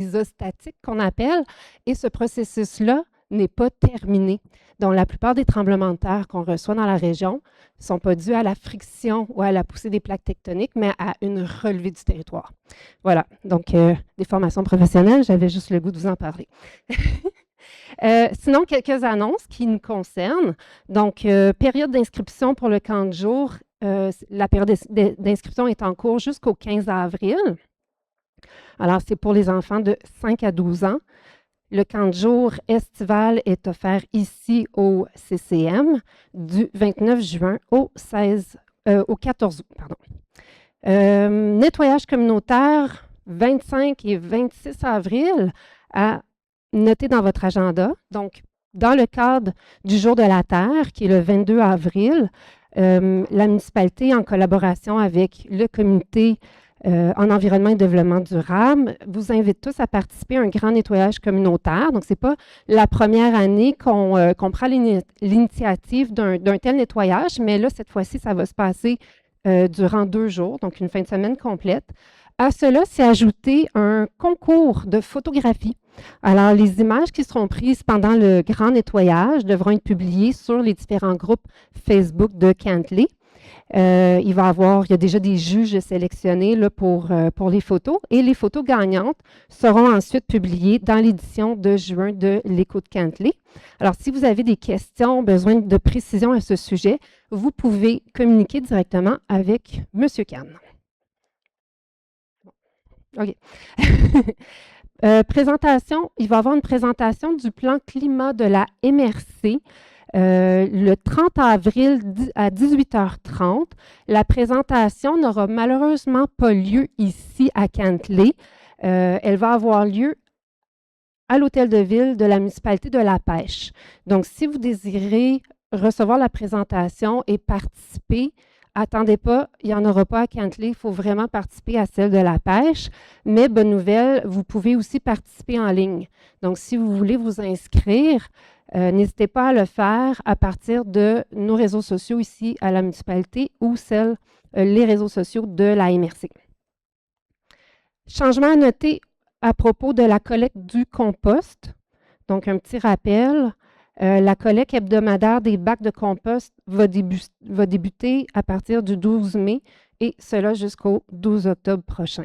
isostatique qu'on appelle, et ce processus-là n'est pas terminé. Donc, la plupart des tremblements de terre qu'on reçoit dans la région ne sont pas dus à la friction ou à la poussée des plaques tectoniques, mais à une relevée du territoire. Voilà, donc des formations professionnelles, j'avais juste le goût de vous en parler. Sinon, quelques annonces qui nous concernent. Donc, période d'inscription pour le camp de jour. La période d'inscription est en cours jusqu'au 15 avril. Alors, c'est pour les enfants de 5 à 12 ans. Le camp de jour estival est offert ici au CCM du 29 juin au 14 août. Pardon. Nettoyage communautaire 25 et 26 avril à noter dans votre agenda. Donc, dans le cadre du Jour de la Terre, qui est le 22 avril, la municipalité, en collaboration avec le comité en environnement et développement durable, vous invite tous à participer à un grand nettoyage communautaire. Donc, ce n'est pas la première année qu'on prend l'initiative d'un tel nettoyage, mais là, cette fois-ci, ça va se passer durant 2 jours, donc une fin de semaine complète. À cela, s'est ajouté un concours de photographie. Alors, les images qui seront prises pendant le grand nettoyage devront être publiées sur les différents groupes Facebook de Cantley. Il y a déjà des juges sélectionnés là, pour les photos, et les photos gagnantes seront ensuite publiées dans l'édition de juin de l'Écho de Cantley. Alors, si vous avez des questions, besoin de précision à ce sujet, vous pouvez communiquer directement avec M. Kahn. OK. Présentation, il va y avoir une présentation du plan climat de la MRC le 30 avril à 18h30. La présentation n'aura malheureusement pas lieu ici à Cantley. Elle va avoir lieu à l'hôtel de ville de la municipalité de La Pêche. Donc, si vous désirez recevoir la présentation et participer, attendez pas, il n'y en aura pas à Cantley, il faut vraiment participer à celle de La Pêche. Mais bonne nouvelle, vous pouvez aussi participer en ligne. Donc, si vous voulez vous inscrire, n'hésitez pas à le faire à partir de nos réseaux sociaux ici à la municipalité ou les réseaux sociaux de la MRC. Changement à noter à propos de la collecte du compost. Donc, un petit rappel. La collecte hebdomadaire des bacs de compost va débuter à partir du 12 mai et cela jusqu'au 12 octobre prochain.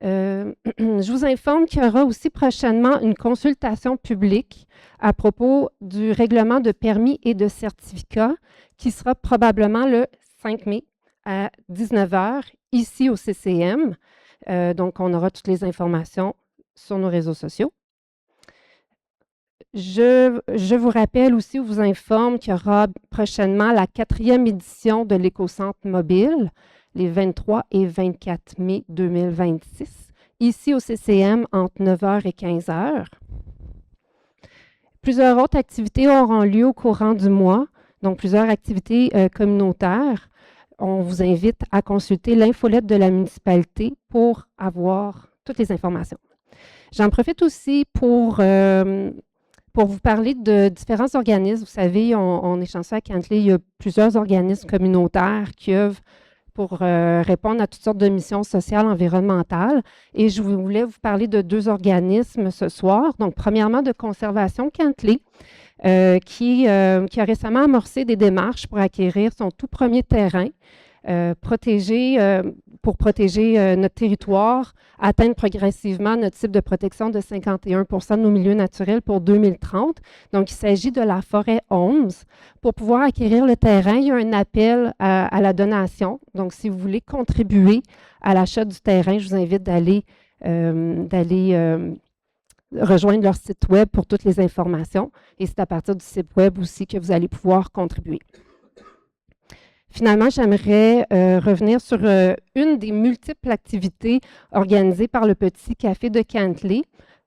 Je vous informe qu'il y aura aussi prochainement une consultation publique à propos du règlement de permis et de certificats qui sera probablement le 5 mai à 19h ici au CCM. Donc, on aura toutes les informations sur nos réseaux sociaux. Je vous rappelle aussi ou vous informe qu'il y aura prochainement la 4e édition de l'Écocentre mobile, les 23 et 24 mai 2026, ici au CCM entre 9h et 15h. Plusieurs autres activités auront lieu au courant du mois, donc plusieurs activités communautaires. On vous invite à consulter l'infolette de la municipalité pour avoir toutes les informations. J'en profite aussi pour vous parler de différents organismes. Vous savez, on est chanceux à Cantley, il y a plusieurs organismes communautaires qui œuvrent pour répondre à toutes sortes de missions sociales, environnementales. Et je voulais vous parler de 2 organismes ce soir. Donc, premièrement, de Conservation Cantley, qui a récemment amorcé des démarches pour acquérir son tout premier terrain, pour protéger notre territoire, atteindre progressivement notre cible de protection de 51 de nos milieux naturels pour 2030. Donc, il s'agit de la forêt Holmes. Pour pouvoir acquérir le terrain, il y a un appel à la donation. Donc, si vous voulez contribuer à l'achat du terrain, je vous invite d'aller rejoindre leur site web pour toutes les informations. Et c'est à partir du site web aussi que vous allez pouvoir contribuer. Finalement, j'aimerais revenir sur une des multiples activités organisées par le Petit Café de Cantley.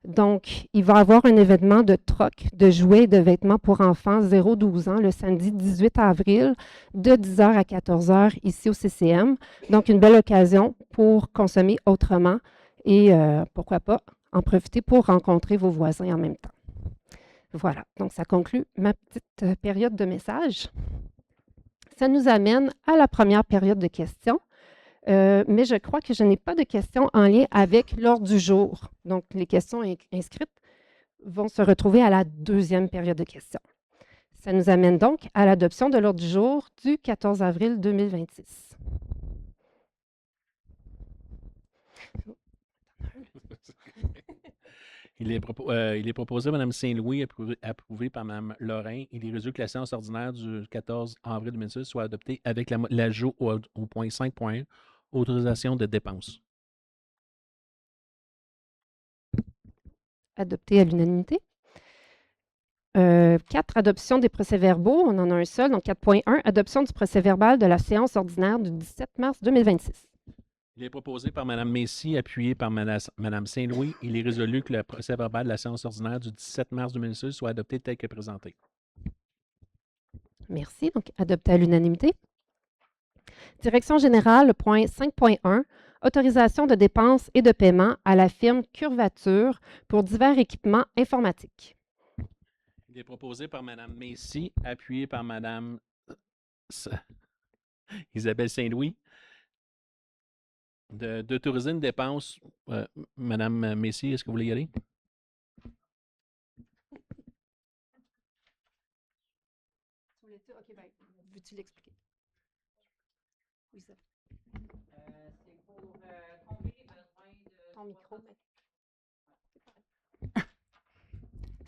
Donc, il va y avoir un événement de troc de jouets et de vêtements pour enfants 0-12 ans le samedi 18 avril de 10h à 14h ici au CCM. Donc, une belle occasion pour consommer autrement et pourquoi pas en profiter pour rencontrer vos voisins en même temps. Voilà, donc ça conclut ma petite période de message. Ça nous amène à la première période de questions. mais je crois que je n'ai pas de questions en lien avec l'ordre du jour. Donc, les questions inscrites vont se retrouver à la deuxième période de questions. Ça nous amène donc à l'adoption de l'ordre du jour du 14 avril 2026. Il est proposé, Mme Saint-Louis, approuvé par Mme Lorrain. Il est résolu que la séance ordinaire du 14 avril 2006 soit adoptée avec l'ajout au point 5.1, autorisation de dépenses. Adopté à l'unanimité. 4, adoption des procès-verbaux. On en a un seul. Donc, 4.1, adoption du procès-verbal de la séance ordinaire du 17 mars 2026. Il est proposé par Mme Messy, appuyé par Mme Saint-Louis. Il est résolu que le procès-verbal de la séance ordinaire du 17 mars 2006 soit adopté tel que présenté. Merci. Donc, adopté à l'unanimité. Direction générale, point 5.1, autorisation de dépenses et de paiement à la firme Curvature pour divers équipements informatiques. Il est proposé par Mme Messy, appuyé par Mme Isabelle Saint-Louis, d'autoriser une dépense. Mme Messy, est-ce que vous voulez y aller? Veux-tu l'expliquer? Oui, ça. C'est pour combler les besoins de... Ton micro.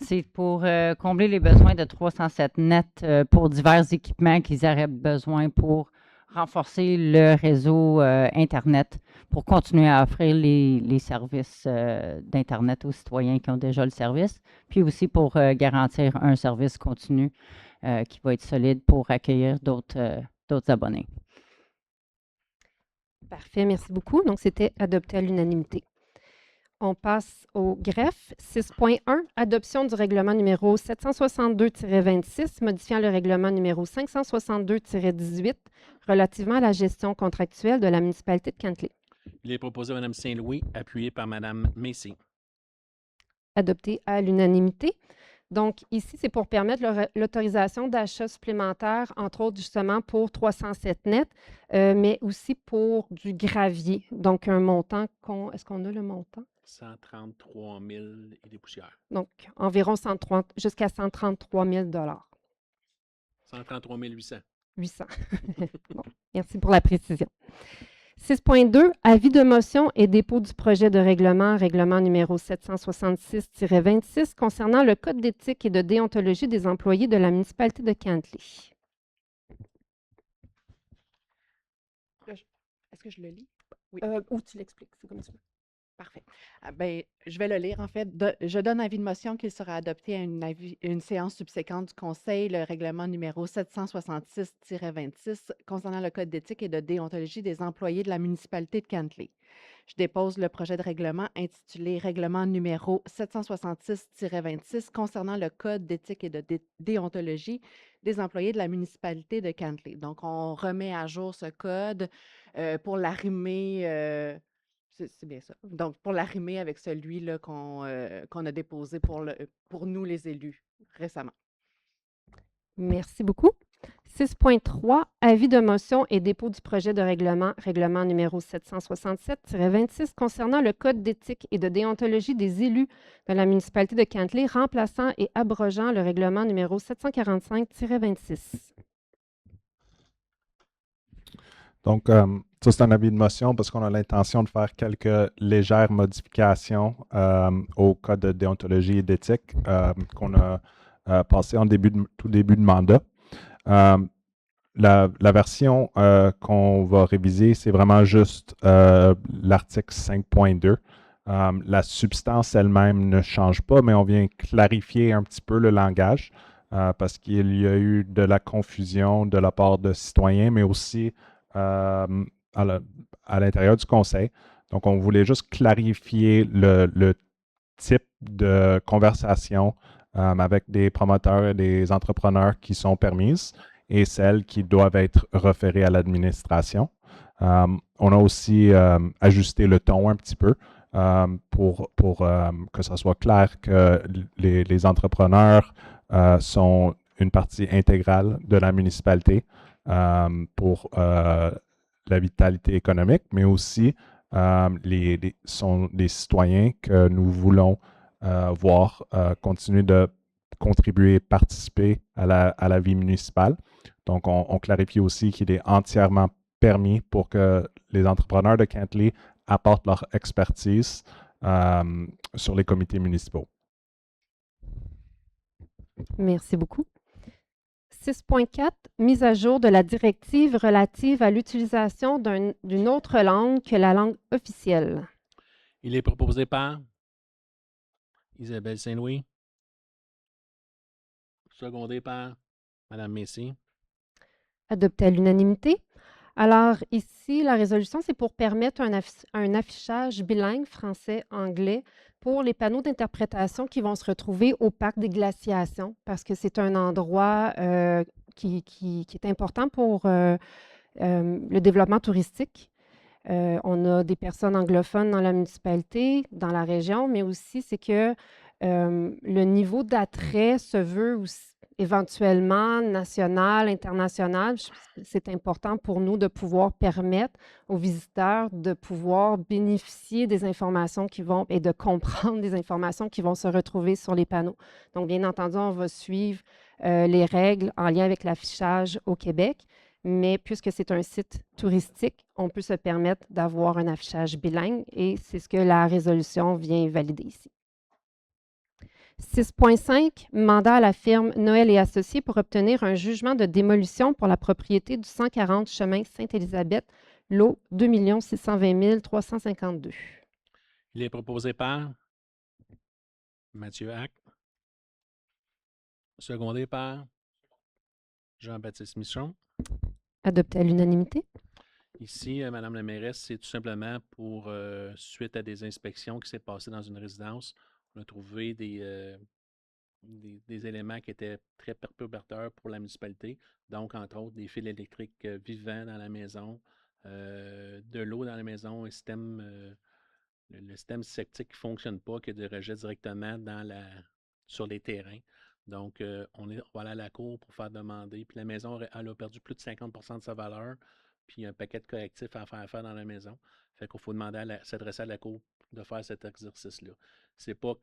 C'est pour combler les besoins de 307 net pour divers équipements qu'ils auraient besoin pour renforcer le réseau Internet, pour continuer à offrir les services d'Internet aux citoyens qui ont déjà le service, puis aussi pour garantir un service continu qui va être solide pour accueillir d'autres abonnés. Parfait, merci beaucoup. Donc, c'était adopté à l'unanimité. On passe au greffe. 6.1, adoption du règlement numéro 762-26, modifiant le règlement numéro 562-18 relativement à la gestion contractuelle de la municipalité de Cantley. Il est proposé Mme Saint-Louis, appuyé par Mme Messy. Adopté à l'unanimité. Donc, ici, c'est pour permettre l'autorisation d'achats supplémentaires, entre autres, justement, pour 307 net, mais aussi pour du gravier. Donc, un montant, est-ce qu'on a le montant? 133 000 et des poussières. Donc, environ jusqu'à 133 000 133 800. 800. Bon, merci pour la précision. 6.2, avis de motion et dépôt du projet de règlement numéro 766-26 concernant le code d'éthique et de déontologie des employés de la municipalité de Cantley. Est-ce que je le lis? Oui. Ou tu l'expliques, c'est comme tu veux. Parfait. Je vais le lire, en fait. Je donne avis de motion qu'il sera adopté à une séance subséquente du Conseil, le règlement numéro 766-26 concernant le code d'éthique et de déontologie des employés de la municipalité de Cantley. Je dépose le projet de règlement intitulé Règlement numéro 766-26 concernant le code d'éthique et de déontologie des employés de la municipalité de Cantley. Donc, on remet à jour ce code pour l'arrimer... C'est bien ça. Donc, pour l'arrimer avec celui-là qu'on a déposé pour nous, les élus, récemment. Merci beaucoup. 6.3, avis de motion et dépôt du projet de règlement numéro 767-26 concernant le code d'éthique et de déontologie des élus de la municipalité de Cantley, remplaçant et abrogeant le règlement numéro 745-26. Donc, ça, c'est un avis de motion parce qu'on a l'intention de faire quelques légères modifications au code de déontologie et d'éthique qu'on a passé en tout début de mandat. La version qu'on va réviser, c'est vraiment juste l'article 5.2. La substance elle-même ne change pas, mais on vient clarifier un petit peu le langage parce qu'il y a eu de la confusion de la part de citoyens, mais aussi à l'intérieur du conseil. Donc, on voulait juste clarifier le type de conversation avec des promoteurs et des entrepreneurs qui sont permises et celles qui doivent être référées à l'administration. On a aussi ajusté le ton un petit peu pour que ça soit clair que les entrepreneurs sont une partie intégrale de la municipalité pour la vitalité économique, mais aussi sont des citoyens que nous voulons voir continuer de contribuer et participer à la vie municipale. Donc, on clarifie aussi qu'il est entièrement permis pour que les entrepreneurs de Cantley apportent leur expertise sur les comités municipaux. Merci beaucoup. 6.4, mise à jour de la directive relative à l'utilisation d'une autre langue que la langue officielle. Il est proposé par Isabelle Saint-Louis, secondé par Mme Messier. Adopté à l'unanimité. Alors ici, la résolution, c'est pour permettre un affichage bilingue français-anglais pour les panneaux d'interprétation qui vont se retrouver au parc des glaciations, parce que c'est un endroit qui est important pour le développement touristique. On a des personnes anglophones dans la municipalité, dans la région, mais aussi c'est que le niveau d'attrait se veut aussi éventuellement national, international. C'est important pour nous de pouvoir permettre aux visiteurs de pouvoir bénéficier des informations qui vont et de comprendre des informations qui vont se retrouver sur les panneaux. Donc, bien entendu, on va suivre les règles en lien avec l'affichage au Québec, mais puisque c'est un site touristique, on peut se permettre d'avoir un affichage bilingue et c'est ce que la résolution vient valider ici. 6.5, mandat à la firme Noël et Associés pour obtenir un jugement de démolition pour la propriété du 140 chemin Sainte-Élisabeth, lot 2 620 352. Il est proposé par Mathieu Hack, secondé par Jean-Baptiste Michon. Adopté à l'unanimité. Ici, Mme la mairesse, c'est tout simplement pour, suite à des inspections qui s'est passées dans une résidence, on a trouvé des éléments qui étaient très perturbateurs pour la municipalité. Donc, entre autres, des fils électriques vivants dans la maison, de l'eau dans la maison, le système septique qui ne fonctionne pas, qui est de rejet directement sur les terrains. Donc, on va aller à la cour pour faire demander. Puis la maison, elle a perdu plus de 50% de sa valeur. Puis il y a un paquet de correctifs à faire dans la maison. Fait qu'il faut demander s'adresser à la cour de faire cet exercice-là. C'est pas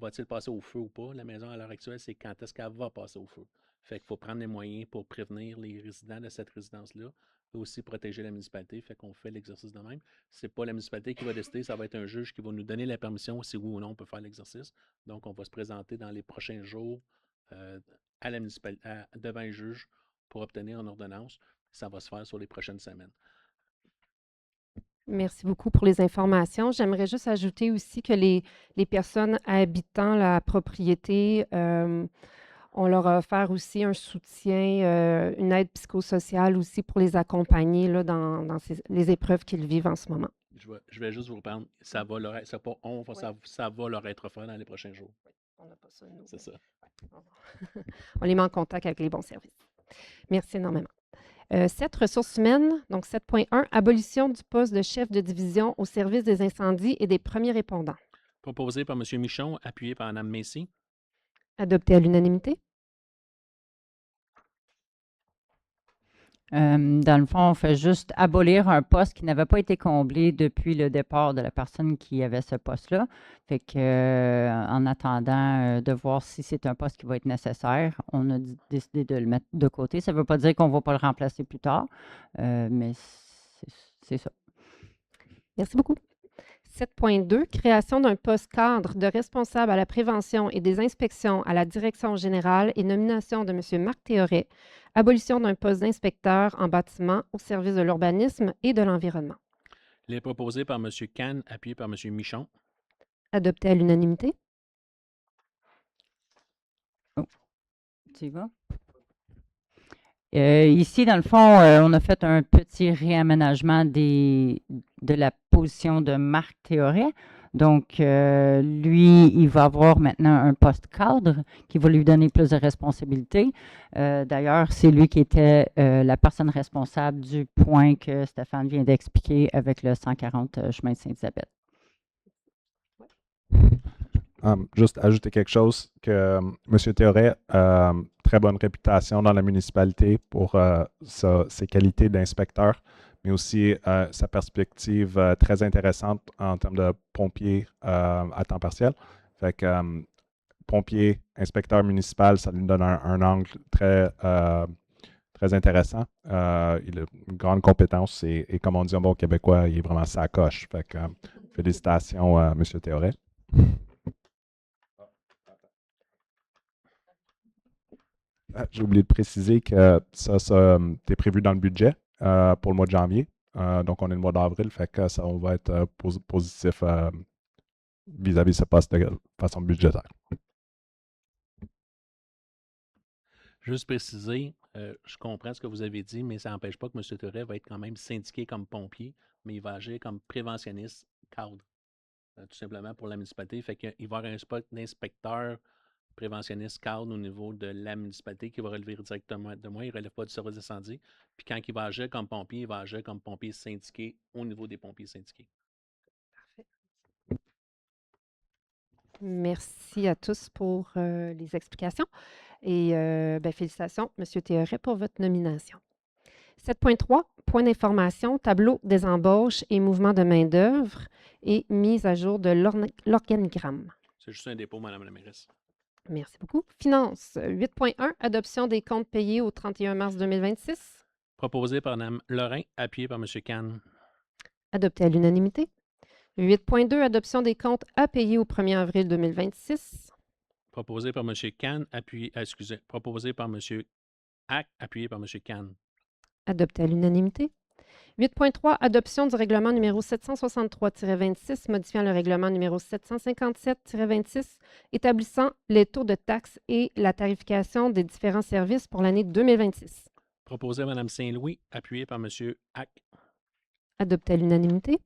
va-t-il passer au feu ou pas. La maison à l'heure actuelle, c'est quand est-ce qu'elle va passer au feu. Fait qu'il faut prendre les moyens pour prévenir les résidents de cette résidence-là et aussi protéger la municipalité. Fait qu'on fait l'exercice de même. C'est pas la municipalité qui va décider, ça va être un juge qui va nous donner la permission si oui ou non on peut faire l'exercice. Donc, on va se présenter dans les prochains jours à la municipalité, devant un juge pour obtenir une ordonnance. Ça va se faire sur les prochaines semaines. Merci beaucoup pour les informations. J'aimerais juste ajouter aussi que les personnes habitant la propriété, on leur a offert aussi un soutien, une aide psychosociale aussi pour les accompagner là, dans les épreuves qu'ils vivent en ce moment. Je vais juste vous reprendre. Ça va leur être, ça va leur être offert dans les prochains jours. Oui, on n'a pas ça, nous. C'est ça. On les met en contact avec les bons services. Merci énormément. 7, ressources humaines. Donc, 7.1, abolition du poste de chef de division au service des incendies et des premiers répondants. Proposé par M. Michon, appuyé par Mme Messier. Adopté à l'unanimité. Dans le fond, on fait juste abolir un poste qui n'avait pas été comblé depuis le départ de la personne qui avait ce poste-là. Fait que, en attendant de voir si c'est un poste qui va être nécessaire, on a décidé de le mettre de côté. Ça ne veut pas dire qu'on ne va pas le remplacer plus tard, mais c'est ça. Merci beaucoup. 7.2, création d'un poste cadre de responsable à la prévention et des inspections à la direction générale et nomination de M. Marc Théoret. Abolition d'un poste d'inspecteur en bâtiment au service de l'urbanisme et de l'environnement. Il est proposé par M. Kahn, appuyé par M. Michon. Adopté à l'unanimité. Oh, tu y vas? Ici, dans le fond, on a fait un petit réaménagement de la position de Marc Théoret. Donc, lui, il va avoir maintenant un poste cadre qui va lui donner plus de responsabilités. D'ailleurs, c'est lui qui était la personne responsable du point que Stéphane vient d'expliquer avec le 140 chemin de Sainte-Isabelle. Juste ajouter quelque chose que M. Théoret a très bonne réputation dans la municipalité pour ses qualités d'inspecteur, mais aussi sa perspective très intéressante en termes de pompier à temps partiel. Fait que pompier, inspecteur municipal, ça lui donne un angle très intéressant. Il a une grande compétence et comme on dit en bon québécois, il est vraiment sa coche. Fait que, félicitations à M. Théoret. J'ai oublié de préciser que ça est prévu dans le budget pour le mois de janvier. Donc, on est le mois d'avril, fait que ça on va être positif vis-à-vis de ce poste de façon budgétaire. Juste préciser, je comprends ce que vous avez dit, mais ça n'empêche pas que M. Théoret va être quand même syndiqué comme pompier, mais il va agir comme préventionniste cadre, tout simplement pour la municipalité. Fait qu'il va y avoir un spot d'inspecteur préventionniste cadre au niveau de la municipalité qui va relever directement de moi. Il ne relève pas du service d'incendie. Puis quand il va agir comme pompier, il va agir comme pompier syndiqué au niveau des pompiers syndiqués. Merci à tous pour les explications et félicitations, M. Théoret, pour votre nomination. 7.3, point d'information, tableau des embauches et mouvement de main-d'œuvre et mise à jour de l'organigramme. C'est juste un dépôt, Mme la mairesse. Merci beaucoup. Finances, 8.1, adoption des comptes payés au 31 mars 2026. Proposé par Mme Lorrain, appuyé par M. Kahn. Adopté à l'unanimité. 8.2, adoption des comptes à payer au 1er avril 2026. Proposé par M. Kahn, proposé par M. Hack, appuyé par M. Kahn. Adopté à l'unanimité. 8.3, adoption du règlement numéro 763-26, modifiant le règlement numéro 757-26, établissant les taux de taxes et la tarification des différents services pour l'année 2026. Proposé par Mme Saint-Louis, appuyé par M. Hack. Adopté à l'unanimité.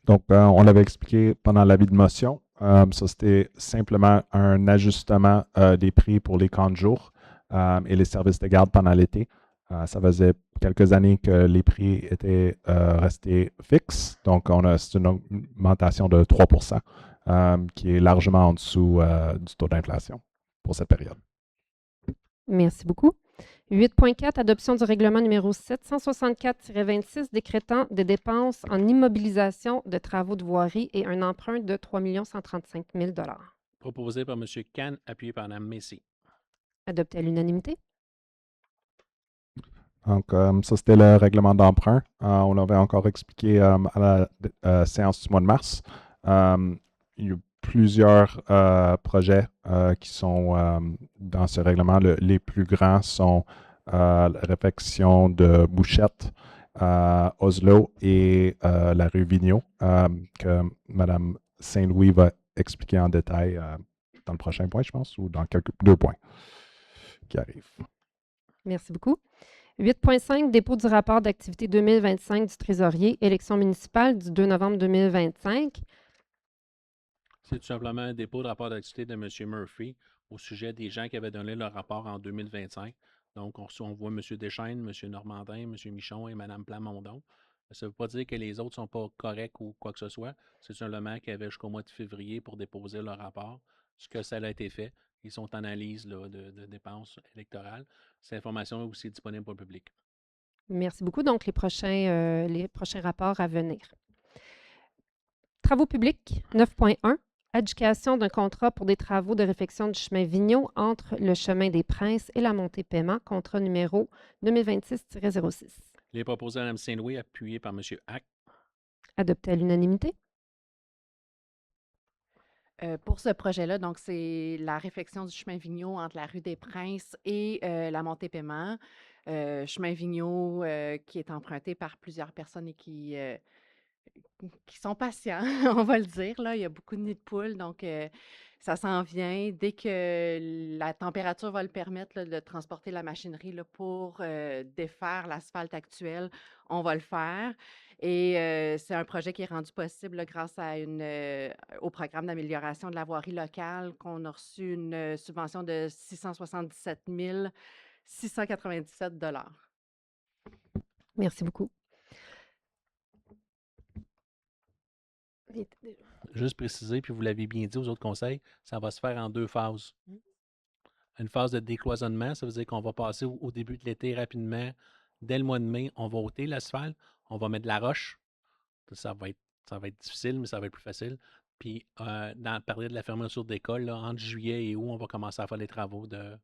Donc, on l'avait expliqué pendant l'avis de motion. Ça, c'était simplement un ajustement des prix pour les camps de jour et les services de garde pendant l'été. Ça faisait quelques années que les prix étaient restés fixes. Donc, c'est une augmentation de 3 qui est largement en dessous du taux d'inflation pour cette période. Merci beaucoup. 8.4, adoption du règlement numéro 764-26, décrétant des dépenses en immobilisation de travaux de voirie et un emprunt de 3 135 000 $. Proposé par M. Kahn, appuyé par Mme Messy. Adopté à l'unanimité. Donc, ça, c'était le règlement d'emprunt. On l'avait encore expliqué à la séance du mois de mars. Il y a plusieurs projets qui sont dans ce règlement. Les plus grands sont la réfection de Bouchette, Oslo et la rue Vigneault, que Mme Saint-Louis va expliquer en détail dans le prochain point, je pense, ou dans deux points qui arrivent. Merci beaucoup. 8.5, dépôt du rapport d'activité 2025 du trésorier, élection municipale du 2 novembre 2025. C'est tout simplement un dépôt de rapport d'activité de M. Murphy au sujet des gens qui avaient donné leur rapport en 2025. Donc, on voit M. Deschaines, M. Normandin, M. Michon et Mme Plamondon. Ça ne veut pas dire que les autres ne sont pas corrects ou quoi que ce soit. C'est simplement qu'ils avaient jusqu'au mois de février pour déposer leur rapport. Ce que ça a été fait. Ils sont en analyse là, de dépenses électorales. Cette information est aussi disponible pour le public. Merci beaucoup. Donc, les prochains rapports à venir. Travaux publics, 9.1. Adjudication d'un contrat pour des travaux de réfection du chemin Vigneault entre le chemin des Princes et la montée Paiement, contrat numéro 2026-06. Les proposés à Mme Saint-Louis, appuyés par M. Hack. Adopté à l'unanimité. Pour ce projet-là, donc c'est la réfection du chemin Vigneault entre la rue des Princes et la montée Paiement. Chemin Vigneault qui est emprunté par plusieurs personnes et qui sont patients, on va le dire. Là. Il y a beaucoup de nids de poules, donc ça s'en vient. Dès que la température va le permettre là, de transporter la machinerie là, pour défaire l'asphalte actuel, on va le faire. Et c'est un projet qui est rendu possible là, grâce à au programme d'amélioration de la voirie locale, qu'on a reçu une subvention de 677 697 $. Merci beaucoup. Juste préciser, puis vous l'avez bien dit aux autres conseils, ça va se faire en 2 phases. Une phase de décloisonnement, ça veut dire qu'on va passer au début de l'été rapidement Dès le mois de mai, on va ôter l'asphalte, on va mettre de la roche. Ça va être difficile, mais ça va être plus facile. Puis, dans la période de la fermeture d'école, là, entre juillet et août, on va commencer à faire les travaux de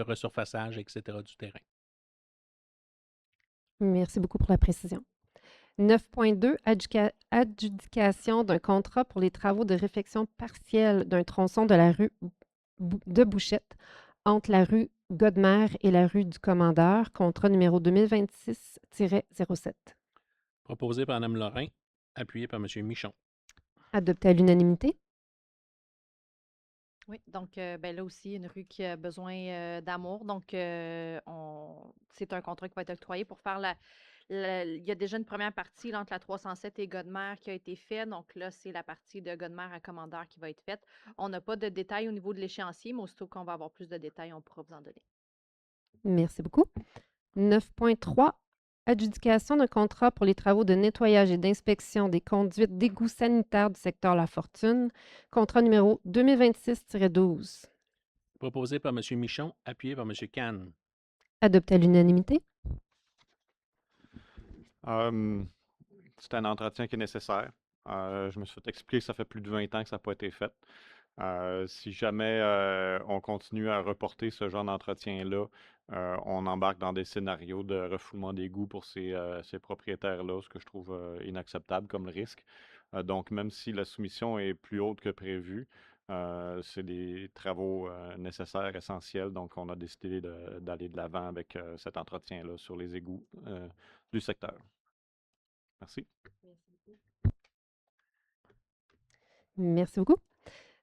resurfaçage, etc. du terrain. Merci beaucoup pour la précision. 9.2, adjudication d'un contrat pour les travaux de réfection partielle d'un tronçon de la rue de Bouchette entre la rue Godmer et la rue du Commandeur, contrat numéro 2026-07. Proposé par Mme Lorrain, appuyé par M. Michon. Adopté à l'unanimité. Oui, donc ben là aussi, une rue qui a besoin d'amour. Donc, c'est un contrat qui va être octroyé pour faire il y a déjà une première partie là, entre la 307 et Godmer qui a été faite. Donc là, c'est la partie de Godmer à Commandeur qui va être faite. On n'a pas de détails au niveau de l'échéancier, mais aussitôt qu'on va avoir plus de détails, on pourra vous en donner. Merci beaucoup. 9.3, adjudication d'un contrat pour les travaux de nettoyage et d'inspection des conduites d'égouts sanitaires du secteur La Fortune, contrat numéro 2026-12. Proposé par M. Michon, appuyé par M. Kahn. Adopté à l'unanimité. C'est un entretien qui est nécessaire. Je me suis fait expliquer que ça fait plus de 20 ans que ça n'a pas été fait. Si jamais on continue à reporter ce genre d'entretien-là, on embarque dans des scénarios de refoulement d'égouts pour ces propriétaires-là, ce que je trouve inacceptable comme risque. Donc, même si la soumission est plus haute que prévu, c'est des travaux nécessaires, essentiels. Donc, on a décidé d'aller de l'avant avec cet entretien-là sur les égouts du secteur. Merci. Merci beaucoup.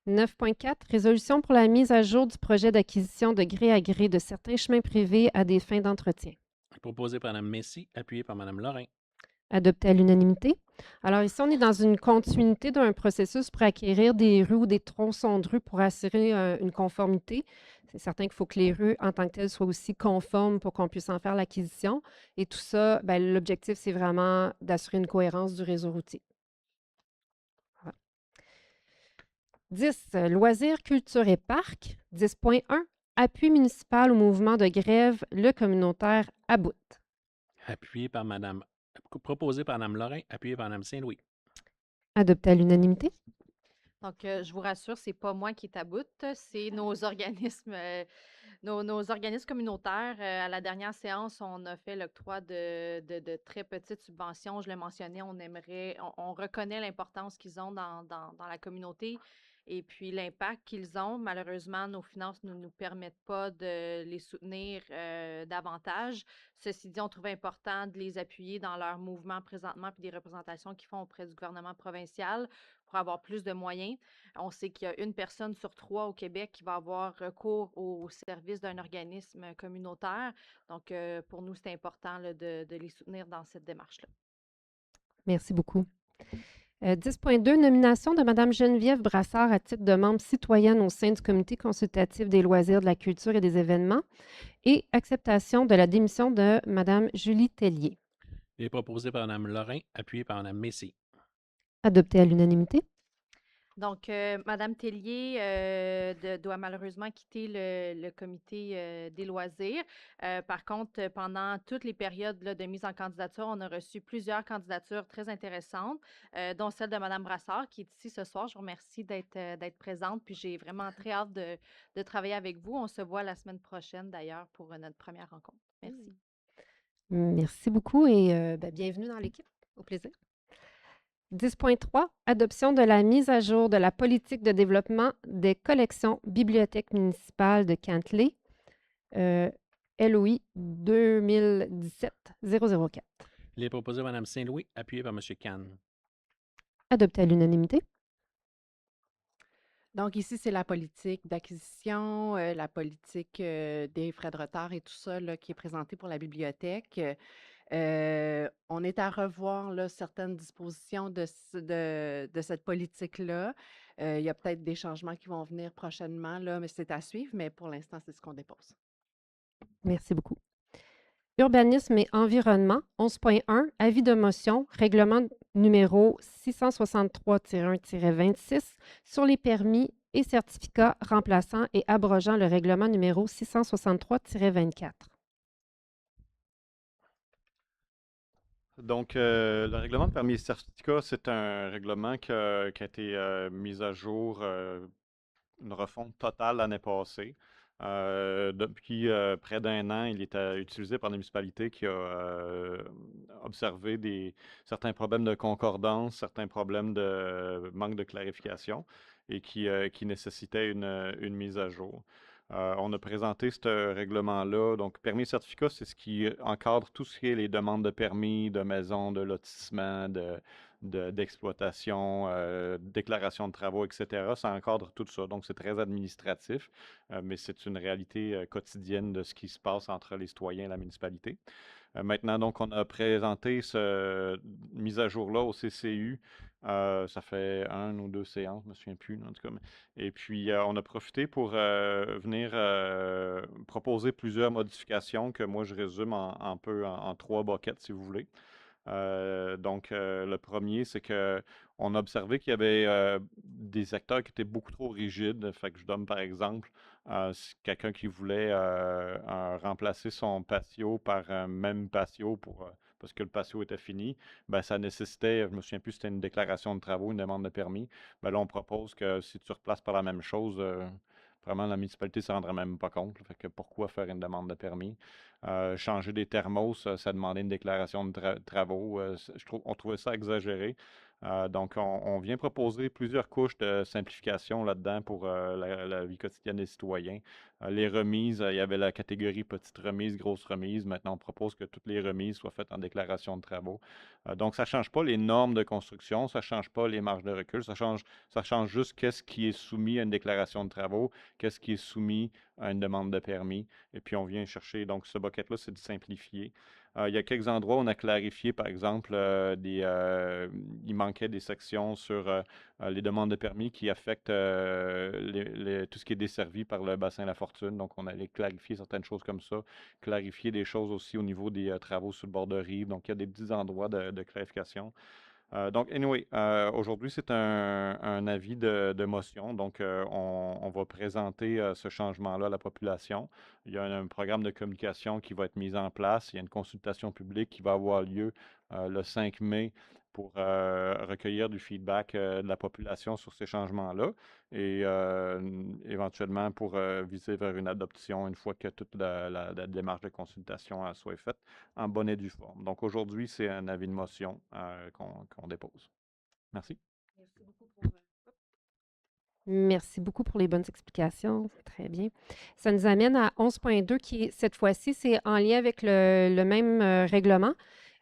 9.4, résolution pour la mise à jour du projet d'acquisition de gré à gré de certains chemins privés à des fins d'entretien. Proposé par Mme Messy, appuyé par Mme Lorrain. Adopté à l'unanimité. Alors ici, on est dans une continuité d'un processus pour acquérir des rues ou des tronçons de rue pour assurer une conformité. C'est certain qu'il faut que les rues en tant que telles soient aussi conformes pour qu'on puisse en faire l'acquisition. Et tout ça, ben, l'objectif, c'est vraiment d'assurer une cohérence du réseau routier. Voilà. 10, loisirs, culture et parcs. 10.1, appui municipal au mouvement de grève, le communautaire à bout. Proposé par Mme Lorrain, appuyé par Mme Saint-Louis. Adopté à l'unanimité. Donc, je vous rassure, c'est pas moi qui est à bout, c'est nos organismes, nos organismes communautaires. À la dernière séance, on a fait l'octroi de très petites subventions. Je le mentionnais, on reconnaît l'importance qu'ils ont dans la communauté et puis l'impact qu'ils ont. Malheureusement, nos finances ne nous permettent pas de les soutenir davantage. Ceci dit, on trouvait important de les appuyer dans leur mouvement présentement puis des représentations qu'ils font auprès du gouvernement provincial pour avoir plus de moyens. On sait qu'il y a 1 personne sur 3 au Québec qui va avoir recours au service d'un organisme communautaire. Donc, pour nous, c'est important là, de les soutenir dans cette démarche-là. Merci beaucoup. 10.2, nomination de Mme Geneviève Brassard à titre de membre citoyenne au sein du Comité consultatif des loisirs, de la culture et des événements et acceptation de la démission de Mme Julie Tellier. Il est proposé par Mme Lorrain, appuyé par Mme Messy. Adopté à l'unanimité. Donc, Mme Tellier doit malheureusement quitter le comité des loisirs. Par contre, pendant toutes les périodes là, de mise en candidature, on a reçu plusieurs candidatures très intéressantes, dont celle de Mme Brassard, qui est ici ce soir. Je vous remercie d'être présente, puis j'ai vraiment très hâte de travailler avec vous. On se voit la semaine prochaine, d'ailleurs, pour notre première rencontre. Merci. Merci beaucoup et bienvenue dans l'équipe. Au plaisir. 10.3, adoption de la mise à jour de la politique de développement des collections bibliothèques municipales de Cantley, LOI 2017-004. Il est proposé par Mme Saint-Louis, appuyé par M. Kahn. Adopté à l'unanimité. Donc ici, c'est la politique d'acquisition, la politique des frais de retard et tout ça là, qui est présentée pour la bibliothèque. On est à revoir là, certaines dispositions de cette politique-là. Il y a peut-être des changements qui vont venir prochainement, là, mais c'est à suivre, mais pour l'instant, c'est ce qu'on dépose. Merci beaucoup. Urbanisme et environnement, 11.1, avis de motion, règlement numéro 663-1-26 sur les permis et certificats remplaçant et abrogeant le règlement numéro 663-24. Donc, le règlement de permis et certificats, c'est un règlement qui a été mis à jour, une refonte totale l'année passée. Depuis près d'un an, il est utilisé par la municipalité qui a observé certains problèmes de concordance, certains problèmes de manque de clarification et qui nécessitaient une mise à jour. On a présenté ce règlement-là. Donc, permis et certificat, c'est ce qui encadre tout ce qui est les demandes de permis, de maison, de lotissement, d'exploitation, déclaration de travaux, etc. Ça encadre tout ça. Donc, c'est très administratif, mais c'est une réalité quotidienne de ce qui se passe entre les citoyens et la municipalité. Maintenant, donc, on a présenté cette mise à jour-là au CCU. Ça fait 1 ou 2 séances, je ne me souviens plus, en tout cas. Et puis, on a profité pour venir proposer plusieurs modifications que moi, je résume un peu en 3 buckets, si vous voulez. Donc, le premier, c'est que on a observé qu'il y avait des acteurs qui étaient beaucoup trop rigides. Fait que je donne par exemple quelqu'un qui voulait remplacer son patio par un même patio parce que le patio était fini, ben, ça nécessitait, je me souviens plus si c'était une déclaration de travaux, une demande de permis. Ben, là, on propose que si tu replaces par la même chose, vraiment, la municipalité ne se rendrait même pas compte. Fait que pourquoi faire une demande de permis? Changer des thermos, ça demandait une déclaration de travaux. On trouvait ça exagéré. Donc, on vient proposer plusieurs couches de simplification là-dedans pour la vie quotidienne des citoyens. Les remises, il y avait la catégorie petite remise, grosse remise. Maintenant, on propose que toutes les remises soient faites en déclaration de travaux. Donc, ça ne change pas les normes de construction, ça ne change pas les marges de recul, ça change juste qu'est-ce qui est soumis à une déclaration de travaux, qu'est-ce qui est soumis à une demande de permis. Et puis, on vient chercher, donc ce bucket-là, c'est de simplifier. Il y a quelques endroits où on a clarifié, par exemple, il manquait des sections sur les demandes de permis qui affectent tout ce qui est desservi par le bassin La Fortune. Donc, on allait clarifier certaines choses comme ça, clarifier des choses aussi au niveau des travaux sur le bord de rive. Donc, il y a des petits endroits de clarification. Donc, anyway, aujourd'hui, c'est un avis de motion. Donc, on va présenter ce changement-là à la population. Il y a un programme de communication qui va être mis en place. Il y a une consultation publique qui va avoir lieu le 5 mai pour recueillir du feedback de la population sur ces changements-là et éventuellement pour viser vers une adoption une fois que toute la démarche de consultation soit faite en bonne et due forme. Donc aujourd'hui, c'est un avis de motion qu'on dépose. Merci. Merci beaucoup pour les bonnes explications. Très bien. Ça nous amène à 11.2 qui, cette fois-ci, c'est en lien avec le même règlement,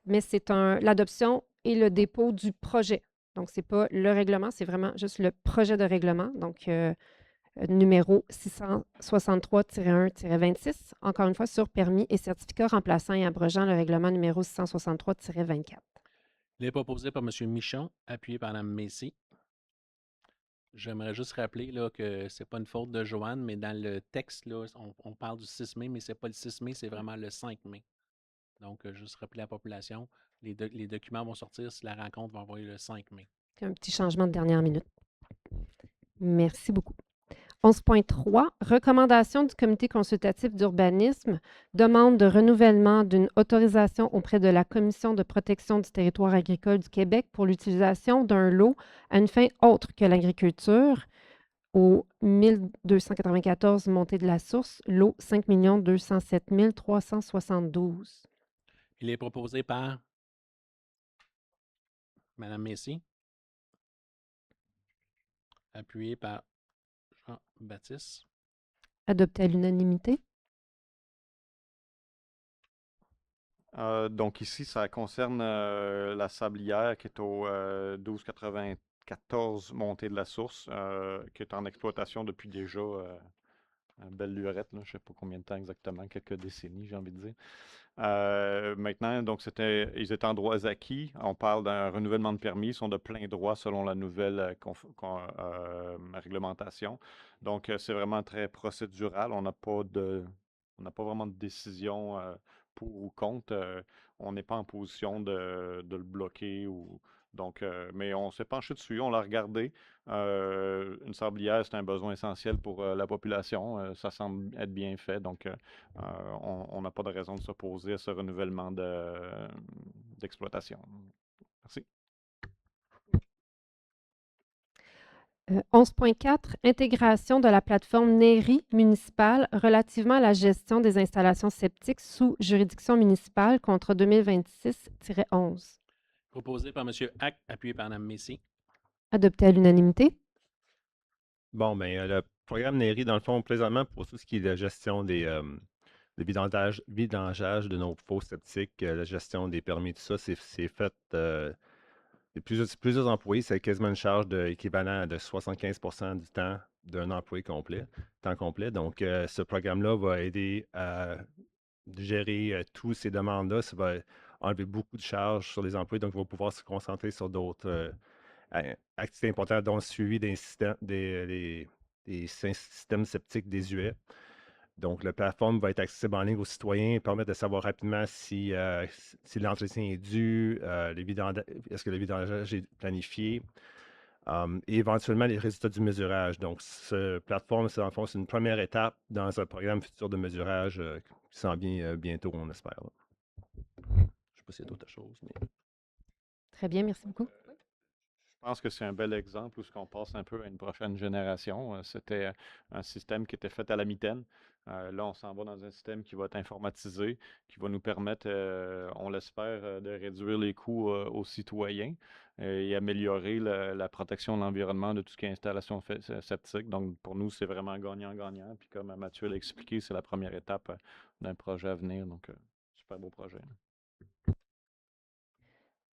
mais c'est l'adoption et le dépôt du projet. Donc, ce n'est pas le règlement, c'est vraiment juste le projet de règlement. Donc, numéro 663-1-26, encore une fois, sur permis et certificats remplaçant et abrogeant le règlement numéro 663-24. Il est proposé par M. Michon, appuyé par Mme Messi. J'aimerais juste rappeler là, que ce n'est pas une faute de Joanne, mais dans le texte, là, on parle du 6 mai, mais ce n'est pas le 6 mai, c'est vraiment le 5 mai. Donc, juste rappeler à la population, les documents vont sortir si la rencontre va envoyer le 5 mai. Un petit changement de dernière minute. Merci beaucoup. 11.3, recommandation du comité consultatif d'urbanisme, demande de renouvellement d'une autorisation auprès de la Commission de protection du territoire agricole du Québec pour l'utilisation d'un lot à une fin autre que l'agriculture au 1294 montée de la source, lot 5 207 372. Il est proposé par Mme Messi, appuyé par Jean-Baptiste. Adopté à l'unanimité. Donc ici, ça concerne la sablière qui est au 1294 montée de la source, qui est en exploitation depuis déjà une belle lurette, là, je ne sais pas combien de temps exactement, quelques décennies, j'ai envie de dire. Maintenant, donc ils étaient en droits acquis. On parle d'un renouvellement de permis. Ils sont de plein droit selon la nouvelle réglementation. Donc, c'est vraiment très procédural. On n'a pas vraiment de décision pour ou contre. On n'est pas en position de le bloquer ou Donc, mais on s'est penché dessus, on l'a regardé. Une sablière, c'est un besoin essentiel pour la population. Ça semble être bien fait. Donc, on n'a pas de raison de s'opposer à ce renouvellement d'exploitation. Merci. 11.4, intégration de la plateforme NERI municipale relativement à la gestion des installations septiques sous juridiction municipale contre 2026-11. Proposé par M. Hack, appuyé par Mme Messy. Adopté à l'unanimité. Bon, ben, le programme NERI, dans le fond, présentement, pour tout ce qui est la gestion des vidangeages de nos faux septiques, la gestion des permis, tout ça, c'est fait. Plusieurs employés, c'est quasiment une charge équivalent de 75% du temps d'un employé temps complet. Donc, ce programme-là va aider à gérer toutes ces demandes-là. Ça va enlever beaucoup de charges sur les employés, donc ils vont pouvoir se concentrer sur d'autres activités importantes, dont le suivi des systèmes septiques désuets. Donc, la plateforme va être accessible en ligne aux citoyens et permettre de savoir rapidement si l'entretien est dû, est-ce que le vidangage est planifié, et éventuellement les résultats du mesurage. Donc, cette plateforme, c'est une première étape dans un programme futur de mesurage qui s'en vient bientôt, on espère. Je ne sais pas s'il y a d'autres choses. Mais... Très bien, merci beaucoup. Je pense que c'est un bel exemple où on passe un peu à une prochaine génération. C'était un système qui était fait à la mitaine. Là, on s'en va dans un système qui va être informatisé, qui va nous permettre, on l'espère, de réduire les coûts aux citoyens et améliorer la protection de l'environnement de tout ce qui est installation septique. Donc, pour nous, c'est vraiment gagnant-gagnant. Puis comme Mathieu l'a expliqué, c'est la première étape d'un projet à venir. Donc, super beau projet.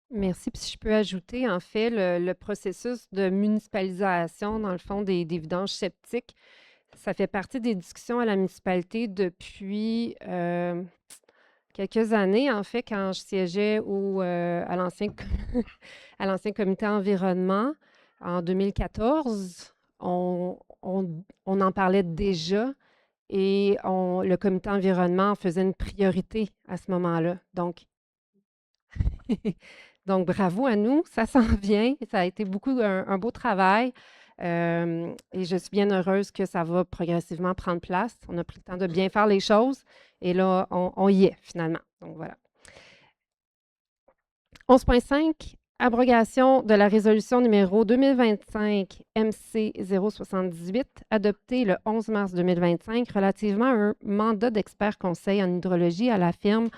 Merci. Puis si je peux ajouter, en fait, le processus de municipalisation, dans le fond, des vidanges septiques, ça fait partie des discussions à la municipalité depuis quelques années, en fait, quand je siégeais à l'ancien comité environnement en 2014. On en parlait déjà et le comité environnement faisait une priorité à ce moment-là. Donc, bravo à nous, ça s'en vient. Ça a été un beau travail et je suis bien heureuse que ça va progressivement prendre place. On a pris le temps de bien faire les choses et là, on y est finalement. Donc, voilà. 11.5, abrogation de la résolution numéro 2025 MC 078, adoptée le 11 mars 2025 relativement à un mandat d'expert conseil en hydrologie à la firme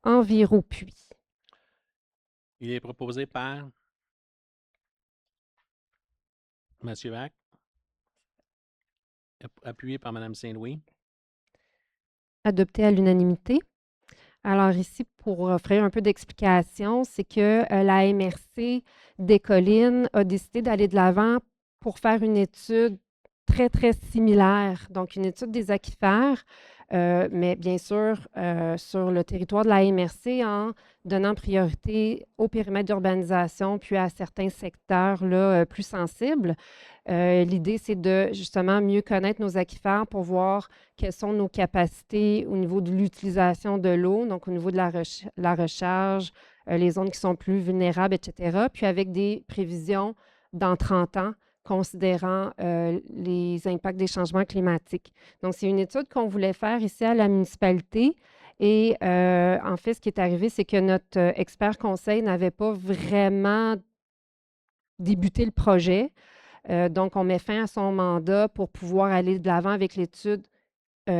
Enviropuits. Il est proposé par M. Hack, appuyé par Mme Saint-Louis. Adopté à l'unanimité. Alors ici, pour offrir un peu d'explication, c'est que la MRC des Collines a décidé d'aller de l'avant pour faire une étude très, très similaire. Donc, une étude des aquifères, mais bien sûr, sur le territoire de la MRC en donnant priorité au périmètre d'urbanisation, puis à certains secteurs là, plus sensibles. L'idée, c'est de justement mieux connaître nos aquifères pour voir quelles sont nos capacités au niveau de l'utilisation de l'eau, donc au niveau de la recharge, les zones qui sont plus vulnérables, etc. Puis avec des prévisions dans 30 ans, considérant les impacts des changements climatiques. Donc, c'est une étude qu'on voulait faire ici à la municipalité. Et en fait, ce qui est arrivé, c'est que notre expert conseil n'avait pas vraiment débuté le projet. Donc, on met fin à son mandat pour pouvoir aller de l'avant avec l'étude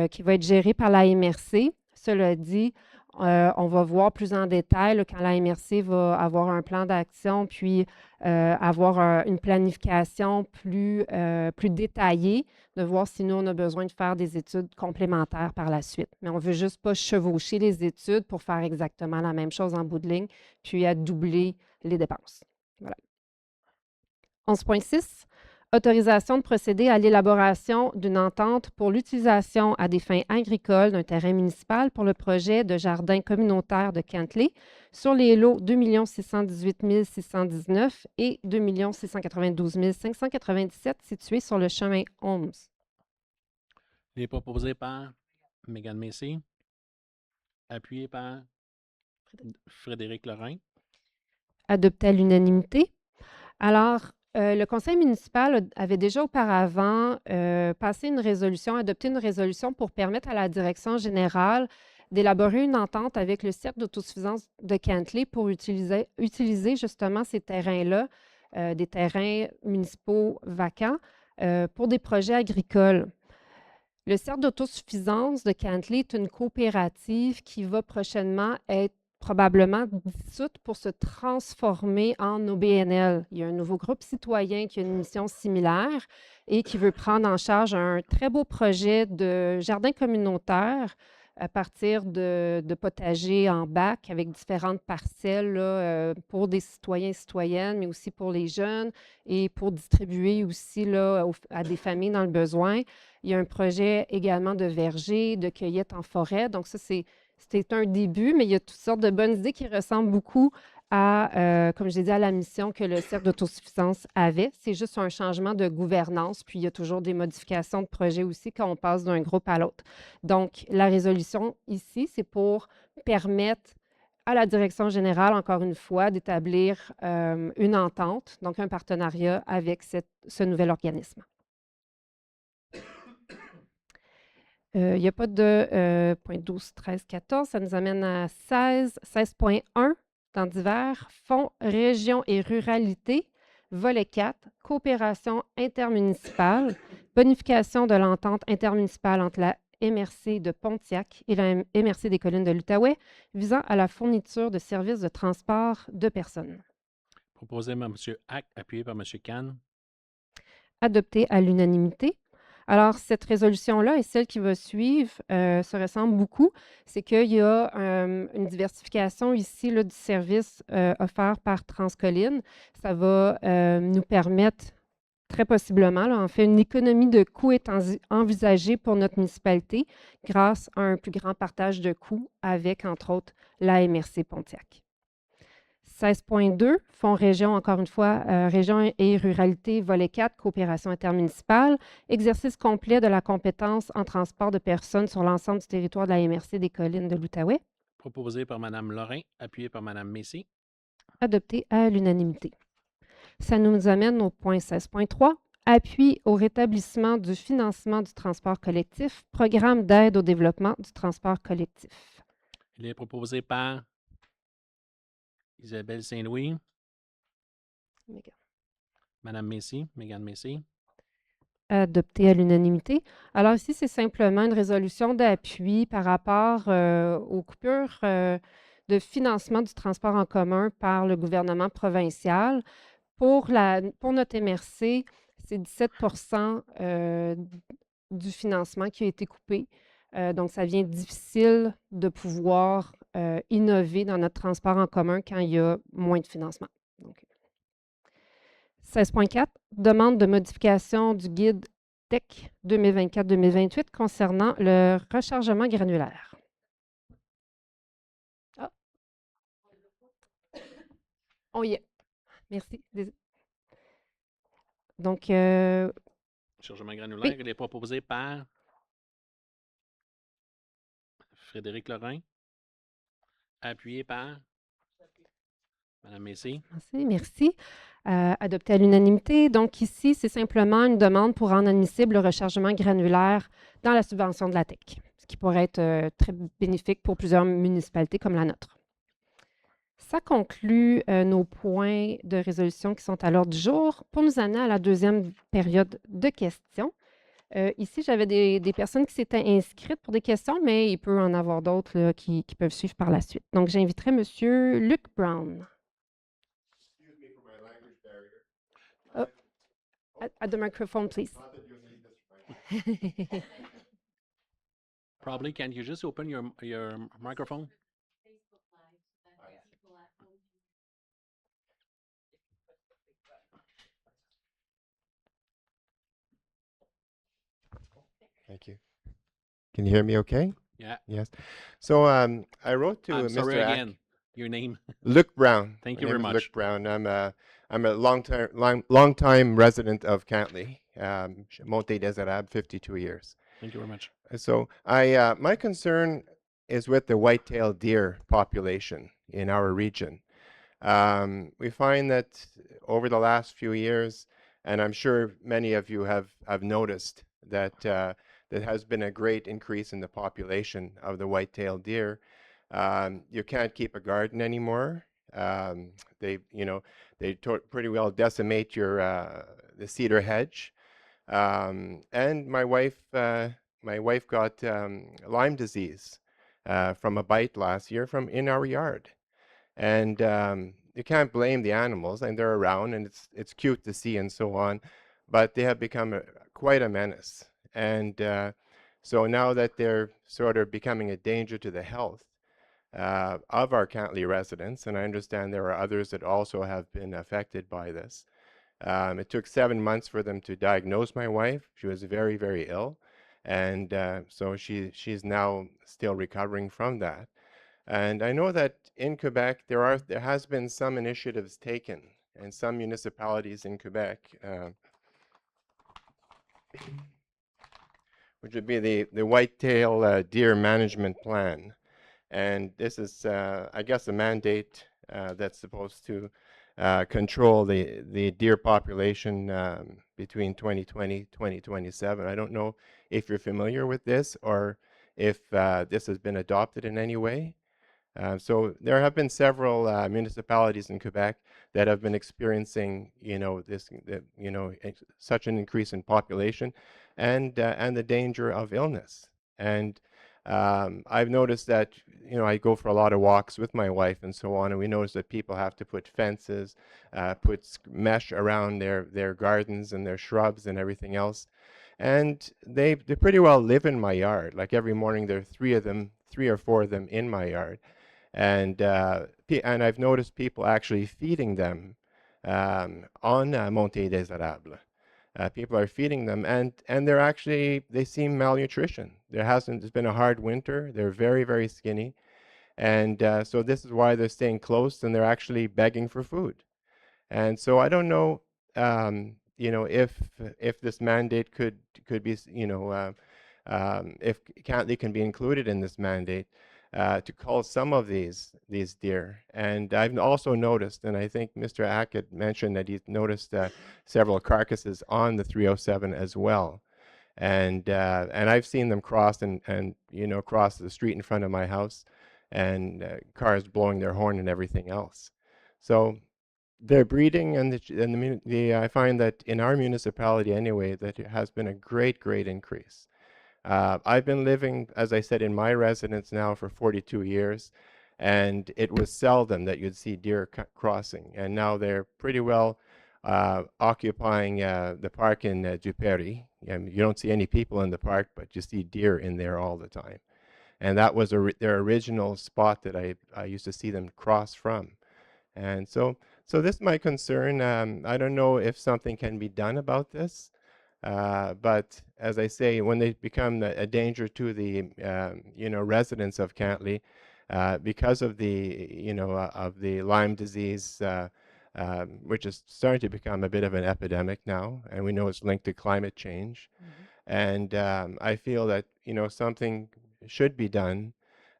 qui va être gérée par la MRC. Cela dit, on va voir plus en détail là, quand la MRC va avoir un plan d'action, puis avoir une planification plus détaillée, de voir si nous, on a besoin de faire des études complémentaires par la suite. Mais on ne veut juste pas chevaucher les études pour faire exactement la même chose en bout de ligne, puis à doubler les dépenses. Voilà. 11.6. Autorisation de procéder à l'élaboration d'une entente pour l'utilisation à des fins agricoles d'un terrain municipal pour le projet de jardin communautaire de Kentley sur les lots 2 618 619 et 2 692 597 situés sur le chemin Holmes. Il est proposé par Megan Messy, appuyé par Frédéric Lorrain. Adopté à l'unanimité. Alors, le conseil municipal avait déjà auparavant adopté une résolution pour permettre à la direction générale d'élaborer une entente avec le Cercle d'autosuffisance de Cantley pour utiliser justement ces terrains-là, des terrains municipaux vacants, pour des projets agricoles. Le Cercle d'autosuffisance de Cantley est une coopérative qui va prochainement être probablement dissoute pour se transformer en OBNL. Il y a un nouveau groupe citoyen qui a une mission similaire et qui veut prendre en charge un très beau projet de jardin communautaire à partir de potagers en bac avec différentes parcelles là, pour des citoyens et citoyennes, mais aussi pour les jeunes et pour distribuer aussi là, à des familles dans le besoin. Il y a un projet également de verger, de cueillette en forêt. Donc ça, c'était un début, mais il y a toutes sortes de bonnes idées qui ressemblent beaucoup à, comme j'ai dit, à la mission que le Cercle d'autosuffisance avait. C'est juste un changement de gouvernance, puis il y a toujours des modifications de projet aussi quand on passe d'un groupe à l'autre. Donc, la résolution ici, c'est pour permettre à la direction générale, encore une fois, d'établir une entente, donc un partenariat avec ce nouvel organisme. Il n'y a pas de point 12, 13, 14. Ça nous amène à 16. 16.1 dans divers. Fonds, région et ruralité. Volet 4. Coopération intermunicipale. Bonification de l'entente intermunicipale entre la MRC de Pontiac et la MRC des Collines de l'Outaouais visant à la fourniture de services de transport de personnes. Proposé par M. Hack, appuyé par M. Khan. Adopté à l'unanimité. Alors, cette résolution-là et celle qui va suivre se ressemblent beaucoup. C'est qu'il y a une diversification ici là, du service offert par Transcolline. Ça va nous permettre, très possiblement, là, en fait, une économie de coûts est envisagée pour notre municipalité grâce à un plus grand partage de coûts avec, entre autres, la MRC Pontiac. 16.2, Fonds région, encore une fois, région et ruralité, volet 4, coopération intermunicipale, exercice complet de la compétence en transport de personnes sur l'ensemble du territoire de la MRC des Collines de l'Outaouais. Proposé par Mme Lorrain, appuyé par Mme Messy. Adopté à l'unanimité. Ça nous amène au point 16.3, appui au rétablissement du financement du transport collectif, programme d'aide au développement du transport collectif. Il est proposé par Isabelle Saint-Louis. Mme Messy, Mégane Messy. Adopté à l'unanimité. Alors ici, c'est simplement une résolution d'appui par rapport aux coupures de financement du transport en commun par le gouvernement provincial. Pour notre MRC, c'est 17 du financement qui a été coupé. Donc, ça devient difficile de pouvoir innover dans notre transport en commun quand il y a moins de financement. 16.4, demande de modification du guide TEC 2024-2028 concernant le rechargement granulaire. Ah. On y est. Merci. Donc, Rechargement granulaire, oui. Il est proposé par Frédéric Lorrain, appuyé par Mme Messy. Merci. Adopté à l'unanimité. Donc ici, c'est simplement une demande pour rendre admissible le rechargement granulaire dans la subvention de la TEC, ce qui pourrait être très bénéfique pour plusieurs municipalités comme la nôtre. Ça conclut nos points de résolution qui sont à l'ordre du jour. Pour nous amener à la deuxième période de questions, ici, j'avais des personnes qui s'étaient inscrites pour des questions, mais il peut en avoir d'autres qui peuvent suivre par la suite. Donc, j'inviterai M. Luc Brown. At the microphone, please. Probably, can you just open your microphone? Thank you. Can you hear me okay? Yeah. Yes. So I wrote to I'm sorry Mr. again. Your name? Luc Brown. Thank My you very name is much. Luc Brown. I'm a long-time resident of Cantley, Monte Desirable, 52 years. Thank you very much. So my concern is with the white-tailed deer population in our region. We find that over the last few years, and I'm sure many of you have noticed that there has been a great increase in the population of the white-tailed deer. You can't keep a garden anymore. They, you know, they pretty well decimate your the cedar hedge. And my wife got Lyme disease from a bite last year from in our yard. And you can't blame the animals, and they're around, and it's cute to see and so on, but they have become quite a menace. And so now that they're sort of becoming a danger to the health of our Cantley residents, and I understand there are others that also have been affected by this. It took 7 months for them to diagnose my wife. She was very, very ill, and so she's now still recovering from that. And I know that in Quebec there has been some initiatives taken, and some municipalities in Quebec, which would be the whitetail deer management plan. And this is, I guess, a mandate that's supposed to control the deer population between 2020 2027. I don't know if you're familiar with this or if this has been adopted in any way. So there have been several municipalities in Quebec that have been experiencing, such an increase in population, and the danger of illness. And I've noticed that, I go for a lot of walks with my wife and so on, and we notice that people have to put fences, put mesh around their gardens and their shrubs and everything else. And they pretty well live in my yard. Like every morning, there are three or four of them in my yard. And I've noticed people actually feeding them on Montée des Érables. People are feeding them, and they seem malnutrition. There's been a hard winter. They're very, very skinny, and so this is why they're staying close, and they're actually begging for food. And so I don't know, if this mandate could be, if Cantley can be included in this mandate. To cull some of these deer. And I've also noticed, and I think Mr. Ackett mentioned that he's noticed several carcasses on the 307 as well. And I've seen them cross and cross the street in front of my house, and cars blowing their horn and everything else. So they're breeding, and I find that in our municipality anyway, that it has been a great, great increase. I've been living, as I said, in my residence now for 42 years, and it was seldom that you'd see deer crossing. And now they're pretty well occupying the park in Duperry. You don't see any people in the park, but you see deer in there all the time. And that was their original spot that I used to see them cross from. And so this is my concern. I don't know if something can be done about this. But as I say, when they become a danger to the residents of Cantley, because of the Lyme disease, which is starting to become a bit of an epidemic now, and we know it's linked to climate change. And I feel that something should be done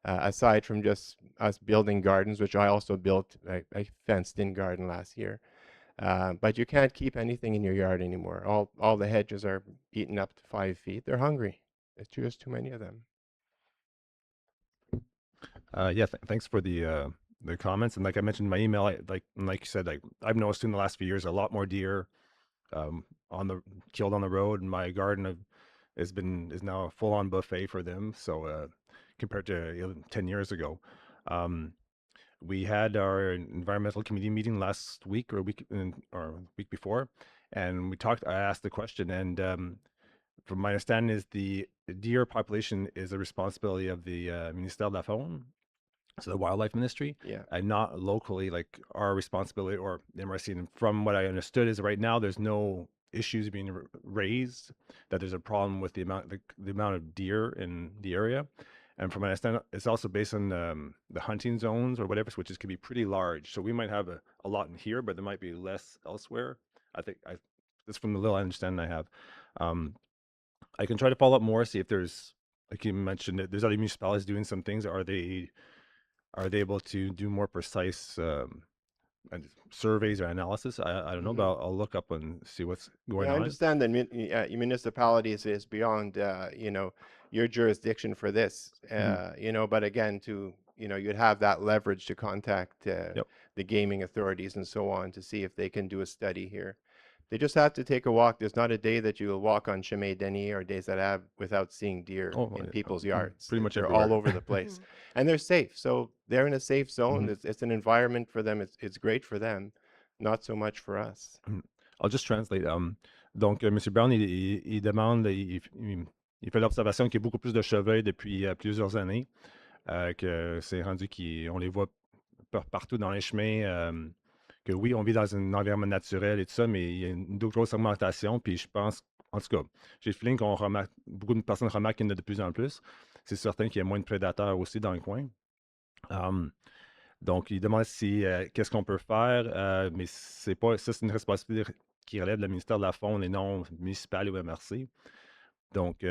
aside from just us building gardens, which I also built a fenced-in garden last year. But you can't keep anything in your yard anymore. All the hedges are eaten up to 5 feet. They're hungry. There's just too many of them. Thanks for the comments. And like I mentioned in my email, like you said, I've noticed in the last few years a lot more deer killed on the road. And my garden is now a full-on buffet for them. So compared to 10 years ago. We had our environmental committee meeting last week or week before, and I asked the question, and from my understanding is the deer population is a responsibility of the Ministère de la Faune, so the Wildlife Ministry, and not locally like our responsibility or the MRC. And from what I understood is right now there's no issues being raised that there's a problem with the amount of deer in the area. And from what I understand, it's also based on the hunting zones or whatever, which could be pretty large. So we might have a lot in here, but there might be less elsewhere. I think that's from the little understanding I have. I can try to follow up more, see if there's, like you mentioned, there's other municipalities doing some things. Are they able to do more precise surveys or analysis. I don't know, but I'll look up and see what's going Yeah, I on. understand that municipalities is beyond, your jurisdiction for this, but again, you'd have that leverage to contact Yep. the gaming authorities and so on to see if they can do a study here. They just have to take a walk. There's not a day that you will walk on Chemin Denis or Des Arabes without seeing deer Oh, in yeah, people's yards. pretty much They're all everywhere. over the place. And they're safe. So they're in a safe zone. Mhm. It's an environment for them. It's great for them, not so much for us. I'll just translate. Donc, M. Brown, il demande, il fait l'observation qu'il y a beaucoup plus de chevreuils depuis plusieurs années, que c'est rendu qu'on les voit partout dans les chemins, que oui, on vit dans un environnement naturel et tout ça, mais il y a une grosse augmentation, puis je pense, en tout cas, j'ai le feeling qu'on remarque, beaucoup de personnes remarquent qu'il y en a de plus en plus. C'est certain qu'il y a moins de prédateurs aussi dans le coin. Donc, il demande qu'est-ce qu'on peut faire, mais c'est pas, ça, c'est une responsabilité qui relève du ministère de la Faune et non municipal ou MRC. Donc,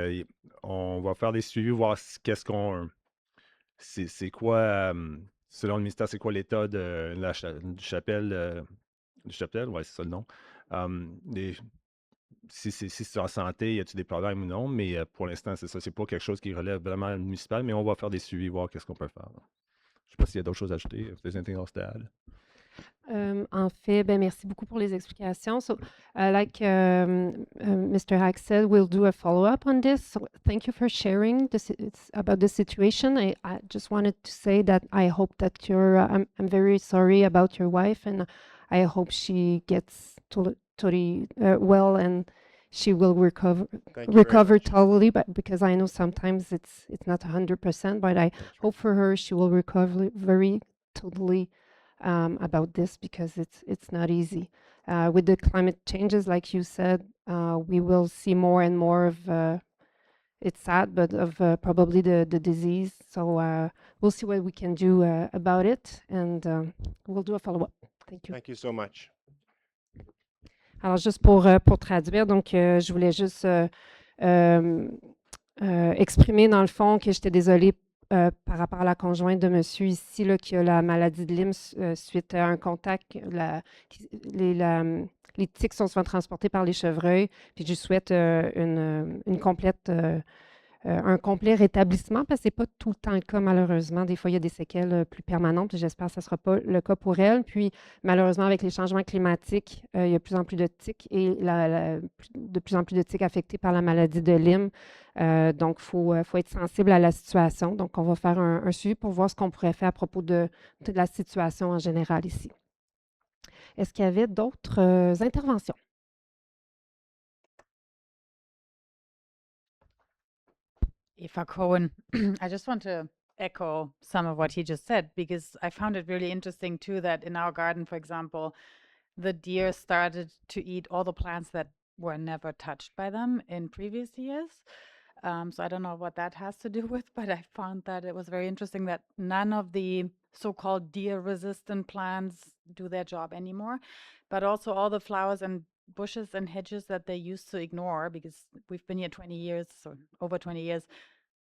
on va faire des suivis, voir qu'est-ce qu'on. C'est quoi, selon le ministère, c'est quoi l'état de du chapelle, ouais, c'est ça le nom. Si c'est en santé, y a-t-il des problèmes ou non, mais pour l'instant, c'est ça. C'est pas quelque chose qui relève vraiment du municipal, mais on va faire des suivis, voir qu'est-ce qu'on peut faire. Je sais pas s'il y a d'autres choses à ajouter, if there's anything else to add. En fait, merci beaucoup pour les explications. So, like Mr. Hack said, we'll do a follow-up on this. So thank you for sharing this about the situation. I just wanted to say that I hope that I'm very sorry about your wife, and I hope she gets totally well and she will recover Thank you very much. totally. But because I know sometimes it's not 100%, but I hope for her she will recover very totally. About this, because it's not easy. With the climate changes, like you said, we will see more and more of, it's sad, but of probably the disease. So we'll see what we can do about it, and we'll do a follow-up. Thank you. Thank you so much. Alors, juste pour traduire, donc je voulais juste exprimer dans le fond que j'étais désolée par rapport à la conjointe de monsieur ici, là, qui a la maladie de Lyme suite à un contact. Les tiques sont souvent transportées par les chevreuils. Puis je lui souhaite un complet rétablissement, parce que ce n'est pas tout le temps le cas, malheureusement. Des fois, il y a des séquelles plus permanentes. J'espère que ce ne sera pas le cas pour elle. Puis, malheureusement, avec les changements climatiques, il y a de plus en plus de tiques et de plus en plus de tiques affectées par la maladie de Lyme. Donc, il faut être sensible à la situation. Donc, on va faire un suivi pour voir ce qu'on pourrait faire à propos de la situation en général ici. Est-ce qu'il y avait d'autres interventions? Eva Cohen, I just want to echo some of what he just said, because I found it really interesting too that in our garden, for example, the deer started to eat all the plants that were never touched by them in previous years. So I don't know what that has to do with, but I found that it was very interesting that none of the so-called deer-resistant plants do their job anymore, but also all the flowers and bushes and hedges that they used to ignore, because we've been here 20 years, so over 20 years,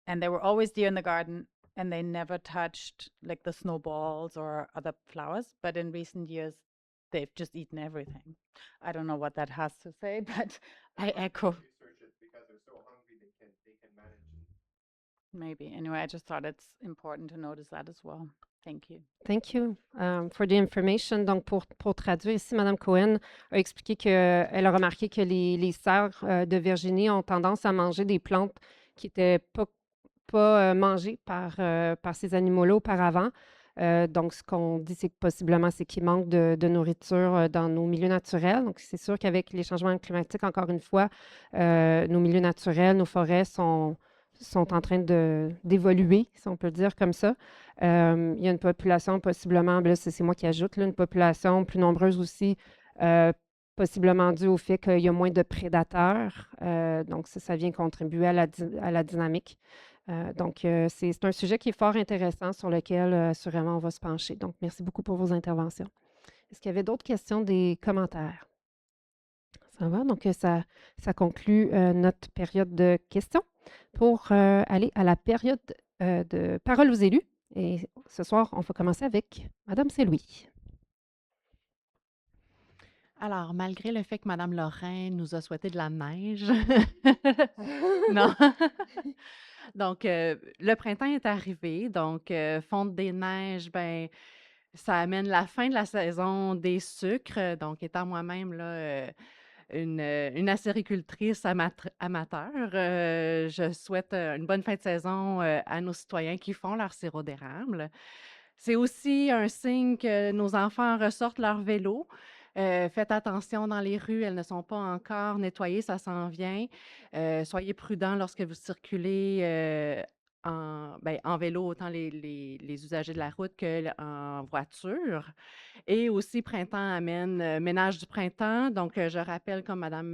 and there were always deer in the garden, and they never touched like the snowballs or other flowers. But in recent years, they've just eaten everything. I don't know what that has to say, but I echo. Maybe. Anyway, I just thought it's important to notice that as well. Thank you. Thank you for the information. Donc, pour traduire ici, Mme Cohen a expliqué qu'elle a remarqué que les cerfs de Virginie ont tendance à manger des plantes qui n'étaient pas mangées par ces animaux-là auparavant. Donc, ce qu'on dit, c'est que possiblement, c'est qu'il manque de nourriture dans nos milieux naturels. Donc, c'est sûr qu'avec les changements climatiques, encore une fois, nos milieux naturels, nos forêts sont en train d'évoluer, si on peut le dire comme ça. Il y a une population possiblement, là, c'est moi qui ajoute, là, une population plus nombreuse aussi, possiblement due au fait qu'il y a moins de prédateurs. Donc, ça vient contribuer à la dynamique. Donc, c'est un sujet qui est fort intéressant, sur lequel, assurément, on va se pencher. Donc, merci beaucoup pour vos interventions. Est-ce qu'il y avait d'autres questions, des commentaires? Ça va? Donc, ça conclut notre période de questions. Pour aller à la période de parole aux élus. Et ce soir, on va commencer avec Mme Saint-Louis. Alors, malgré le fait que Mme Lorrain nous a souhaité de la neige, non. Donc, le printemps est arrivé. Donc, fonte des neiges, ben, ça amène la fin de la saison des sucres. Donc, étant moi-même là, une acéricultrice amateur, je souhaite une bonne fin de saison à nos citoyens qui font leur sirop d'érable. C'est aussi un signe que nos enfants ressortent leur vélo. Faites attention dans les rues, elles ne sont pas encore nettoyées, ça s'en vient. Soyez prudents lorsque vous circulez en vélo, autant les usagers de la route qu'en voiture. Et aussi, printemps amène ménage du printemps. Donc, je rappelle, comme Mme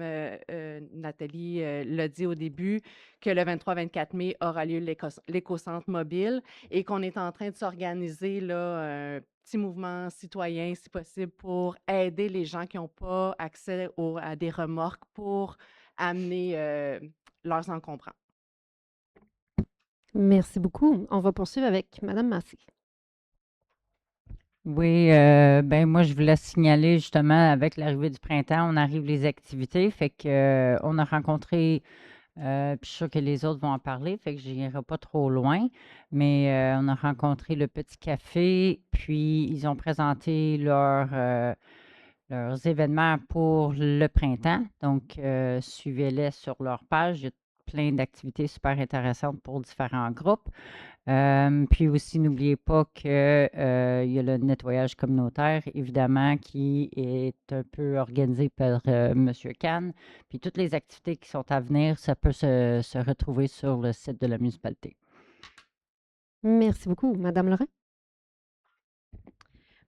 Nathalie l'a dit au début, que le 23-24 mai aura lieu l'éco-centre mobile et qu'on est en train de s'organiser là, un petit mouvement citoyen, si possible, pour aider les gens qui n'ont pas accès à des remorques pour amener leurs encombrants. Merci beaucoup. On va poursuivre avec Mme Massé. Oui, ben moi, je voulais signaler justement avec l'arrivée du printemps, on arrive les activités. Fait que on a rencontré, puis je suis sûre que les autres vont en parler, fait que je n'irai pas trop loin. Mais on a rencontré le Petit Café, puis ils ont présenté leurs événements pour le printemps. Donc, suivez-les sur leur page. Il y a plein d'activités super intéressantes pour différents groupes. Puis aussi, n'oubliez pas qu'il y a le nettoyage communautaire, évidemment, qui est un peu organisé par M. Kahn. Puis toutes les activités qui sont à venir, ça peut se retrouver sur le site de la municipalité. Merci beaucoup. Madame Lorrain?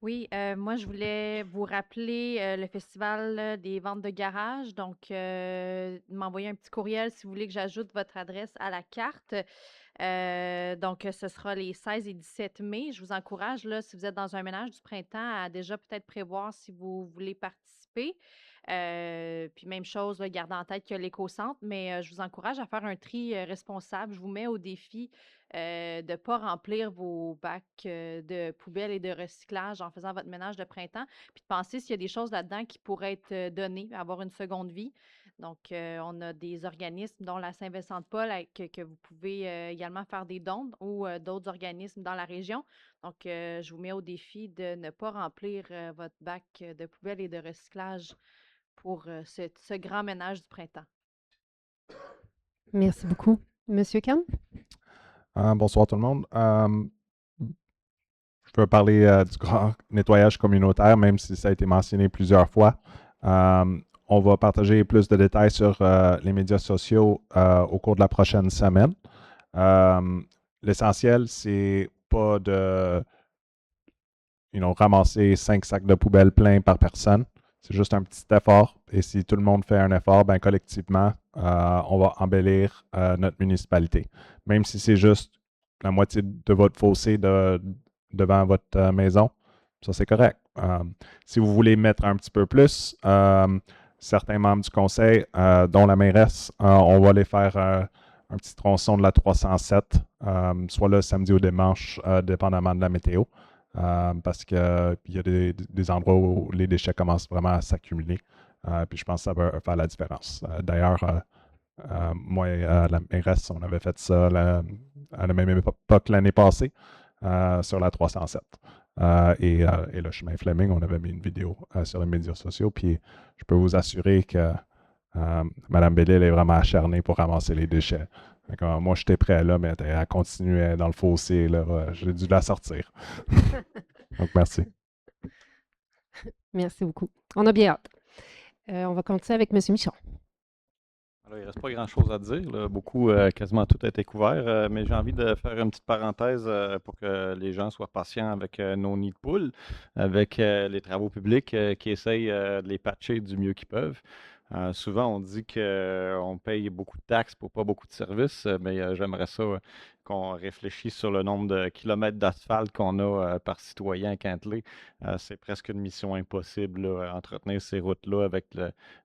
Oui, moi, je voulais vous rappeler le festival des ventes de garage. Donc, m'envoyer un petit courriel si vous voulez que j'ajoute votre adresse à la carte. Donc, ce sera les 16 et 17 mai. Je vous encourage, là, si vous êtes dans un ménage du printemps, à déjà peut-être prévoir si vous voulez participer. Puis même chose, là, gardez en tête qu'il y a l'éco-centre, mais je vous encourage à faire un tri responsable. Je vous mets au défi de ne pas remplir vos bacs de poubelles et de recyclage en faisant votre ménage de printemps, puis de penser s'il y a des choses là-dedans qui pourraient être données, avoir une seconde vie. Donc, on a des organismes, dont la Saint-Vincent-de-Paul, que vous pouvez également faire des dons ou d'autres organismes dans la région. Donc, je vous mets au défi de ne pas remplir votre bac de poubelles et de recyclage pour ce grand ménage du printemps. Merci beaucoup. Monsieur Kahn? Bonsoir tout le monde. Je veux parler du grand nettoyage communautaire, même si ça a été mentionné plusieurs fois. On va partager plus de détails sur les médias sociaux au cours de la prochaine semaine. L'essentiel, c'est pas de ramasser 5 sacs de poubelle pleins par personne. C'est juste un petit effort. Et si tout le monde fait un effort, ben, collectivement, on va embellir notre municipalité. Même si c'est juste la moitié de votre fossé devant votre maison, ça c'est correct. Si vous voulez mettre un petit peu plus, certains membres du conseil, dont la mairesse, on va les faire un petit tronçon de la 307, soit le samedi ou dimanche, dépendamment de la météo. Parce qu'il y a des endroits où les déchets commencent vraiment à s'accumuler. Puis je pense que ça va faire la différence. D'ailleurs, moi et la mairesse, on avait fait ça à la même époque l'année passée sur la 307. Et le chemin Fleming, on avait mis une vidéo sur les médias sociaux. Puis je peux vous assurer que Mme Bellil est vraiment acharnée pour ramasser les déchets. Moi, j'étais prêt là, mais elle continuait dans le fossé. J'ai dû la sortir. Donc, merci. Merci beaucoup. On a bien hâte. On va continuer avec M. Michon. Alors, il ne reste pas grand-chose à dire. Là. Quasiment tout a été couvert. Mais j'ai envie de faire une petite parenthèse pour que les gens soient patients avec nos nids de poules, avec les travaux publics qui essayent de les patcher du mieux qu'ils peuvent. Souvent, on dit qu'on paye beaucoup de taxes pour pas beaucoup de services, mais j'aimerais ça qu'on réfléchisse sur le nombre de kilomètres d'asphalte qu'on a par citoyen à Cantley. C'est presque une mission impossible, là, entretenir ces routes-là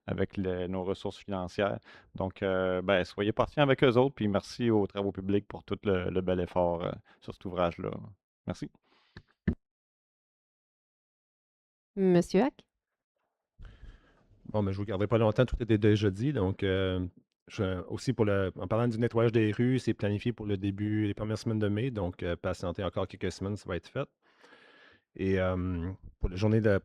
avec nos ressources financières. Donc, soyez patients avec eux autres, puis merci aux travaux publics pour tout le bel effort sur cet ouvrage-là. Merci. Monsieur Hack? Bon, mais je ne vous garderai pas longtemps, tout était déjà dit. Donc, aussi en parlant du nettoyage des rues, c'est planifié pour le début, les premières semaines de mai. Donc, patientez encore quelques semaines, ça va être fait. Et pour la journée de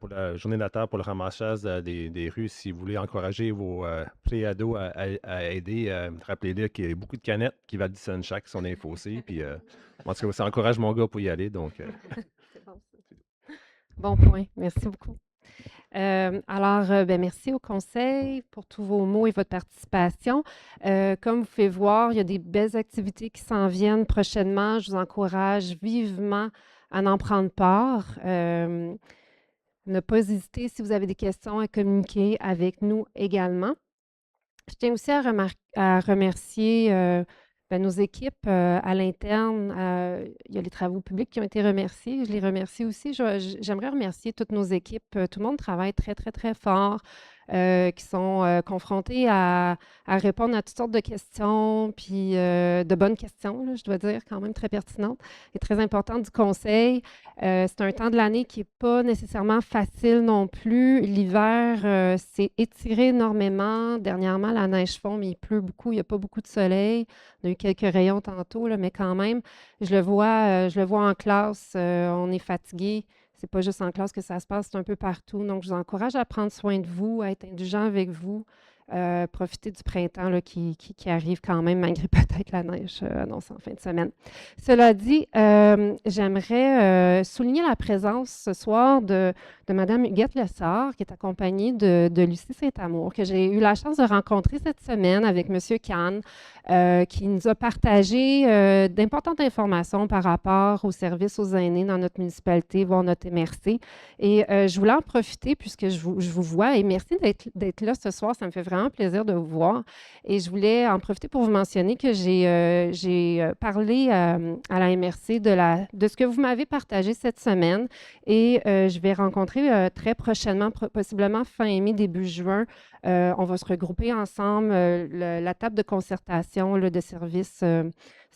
la Terre, pour le ramassage des rues, si vous voulez encourager vos préados à aider, rappelez-les qu'il y a beaucoup de canettes qui valent 10 cents chaque qui sont dans les fossés. Puis, en tout cas, ça encourage mon gars pour y aller. Donc, C'est bon, ça. Bon point. Merci beaucoup. Alors, ben, merci au conseil pour tous vos mots et votre participation. Comme vous pouvez voir, il y a des belles activités qui s'en viennent prochainement. Je vous encourage vivement à en prendre part. Ne pas hésiter, si vous avez des questions, à communiquer avec nous également. Je tiens aussi à remercier ben, nos équipes à l'interne. Il y a les travaux publics qui ont été remerciés. Je les remercie aussi. J'aimerais remercier toutes nos équipes. Tout le monde travaille très, très, très fort, qui sont confrontés à répondre à toutes sortes de questions, puis de bonnes questions, là, je dois dire, quand même très pertinentes et très importantes du conseil. C'est un temps de l'année qui n'est pas nécessairement facile non plus. L'hiver s'est étiré énormément. Dernièrement, la neige fond, mais il pleut beaucoup. Il n'y a pas beaucoup de soleil. On a eu quelques rayons tantôt, là, mais quand même, je le vois en classe. On est fatigué. C'est pas juste en classe que ça se passe, c'est un peu partout. Donc, je vous encourage à prendre soin de vous, à être indulgent avec vous. Profiter du printemps là, qui arrive quand même, malgré peut-être la neige annoncée en fin de semaine. Cela dit, j'aimerais souligner la présence ce soir de Mme Huguette Lessard, qui est accompagnée de Lucie Saint-Amour, que j'ai eu la chance de rencontrer cette semaine avec M. Kahn, qui nous a partagé d'importantes informations par rapport aux services aux aînés dans notre municipalité, voire notre MRC. Et je voulais en profiter puisque je vous vois et merci d'être là ce soir. Ça me fait vraiment plaisir de vous voir. Et je voulais en profiter pour vous mentionner que j'ai parlé à la MRC de ce que vous m'avez partagé cette semaine et je vais rencontrer très prochainement, possiblement fin mai, début juin. On va se regrouper ensemble, la table de concertation là, de services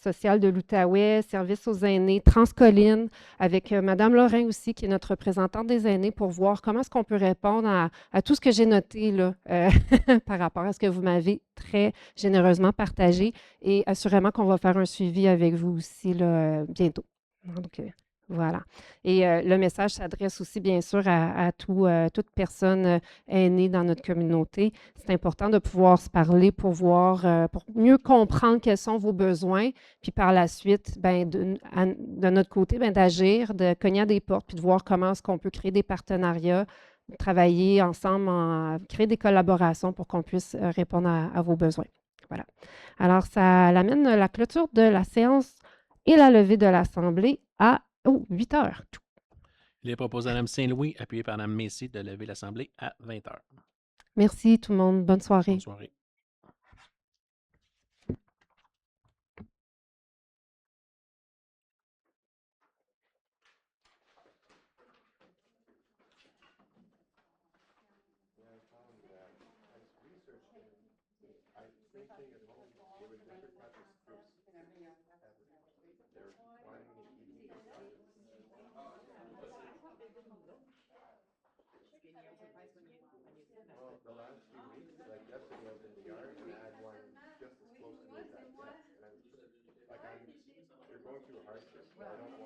social de l'Outaouais, services aux aînés, Transcolline, avec Mme Lorrain aussi, qui est notre représentante des aînés, pour voir comment est-ce qu'on peut répondre à tout ce que j'ai noté là, par rapport à ce que vous m'avez très généreusement partagé. Et assurément qu'on va faire un suivi avec vous aussi là, bientôt. Donc, voilà. Et le message s'adresse aussi, bien sûr, à toute personne aînée dans notre communauté. C'est important de pouvoir se parler pour pour mieux comprendre quels sont vos besoins, puis par la suite, ben, de notre côté, ben, d'agir, de cogner à des portes, puis de voir comment est-ce qu'on peut créer des partenariats, travailler ensemble, créer des collaborations pour qu'on puisse répondre à vos besoins. Voilà. Alors, ça amène la clôture de la séance et la levée de l'Assemblée à 8 heures. Il est proposé à Mme Saint-Louis, appuyé par Mme Messier, de lever l'Assemblée à 20 heures. Merci tout le monde. Bonne soirée. Bonne soirée. Well, the last few weeks, like yesterday, I was in the yard and I had one just as close to me as that. And I'm, they're going through hardship, so I don't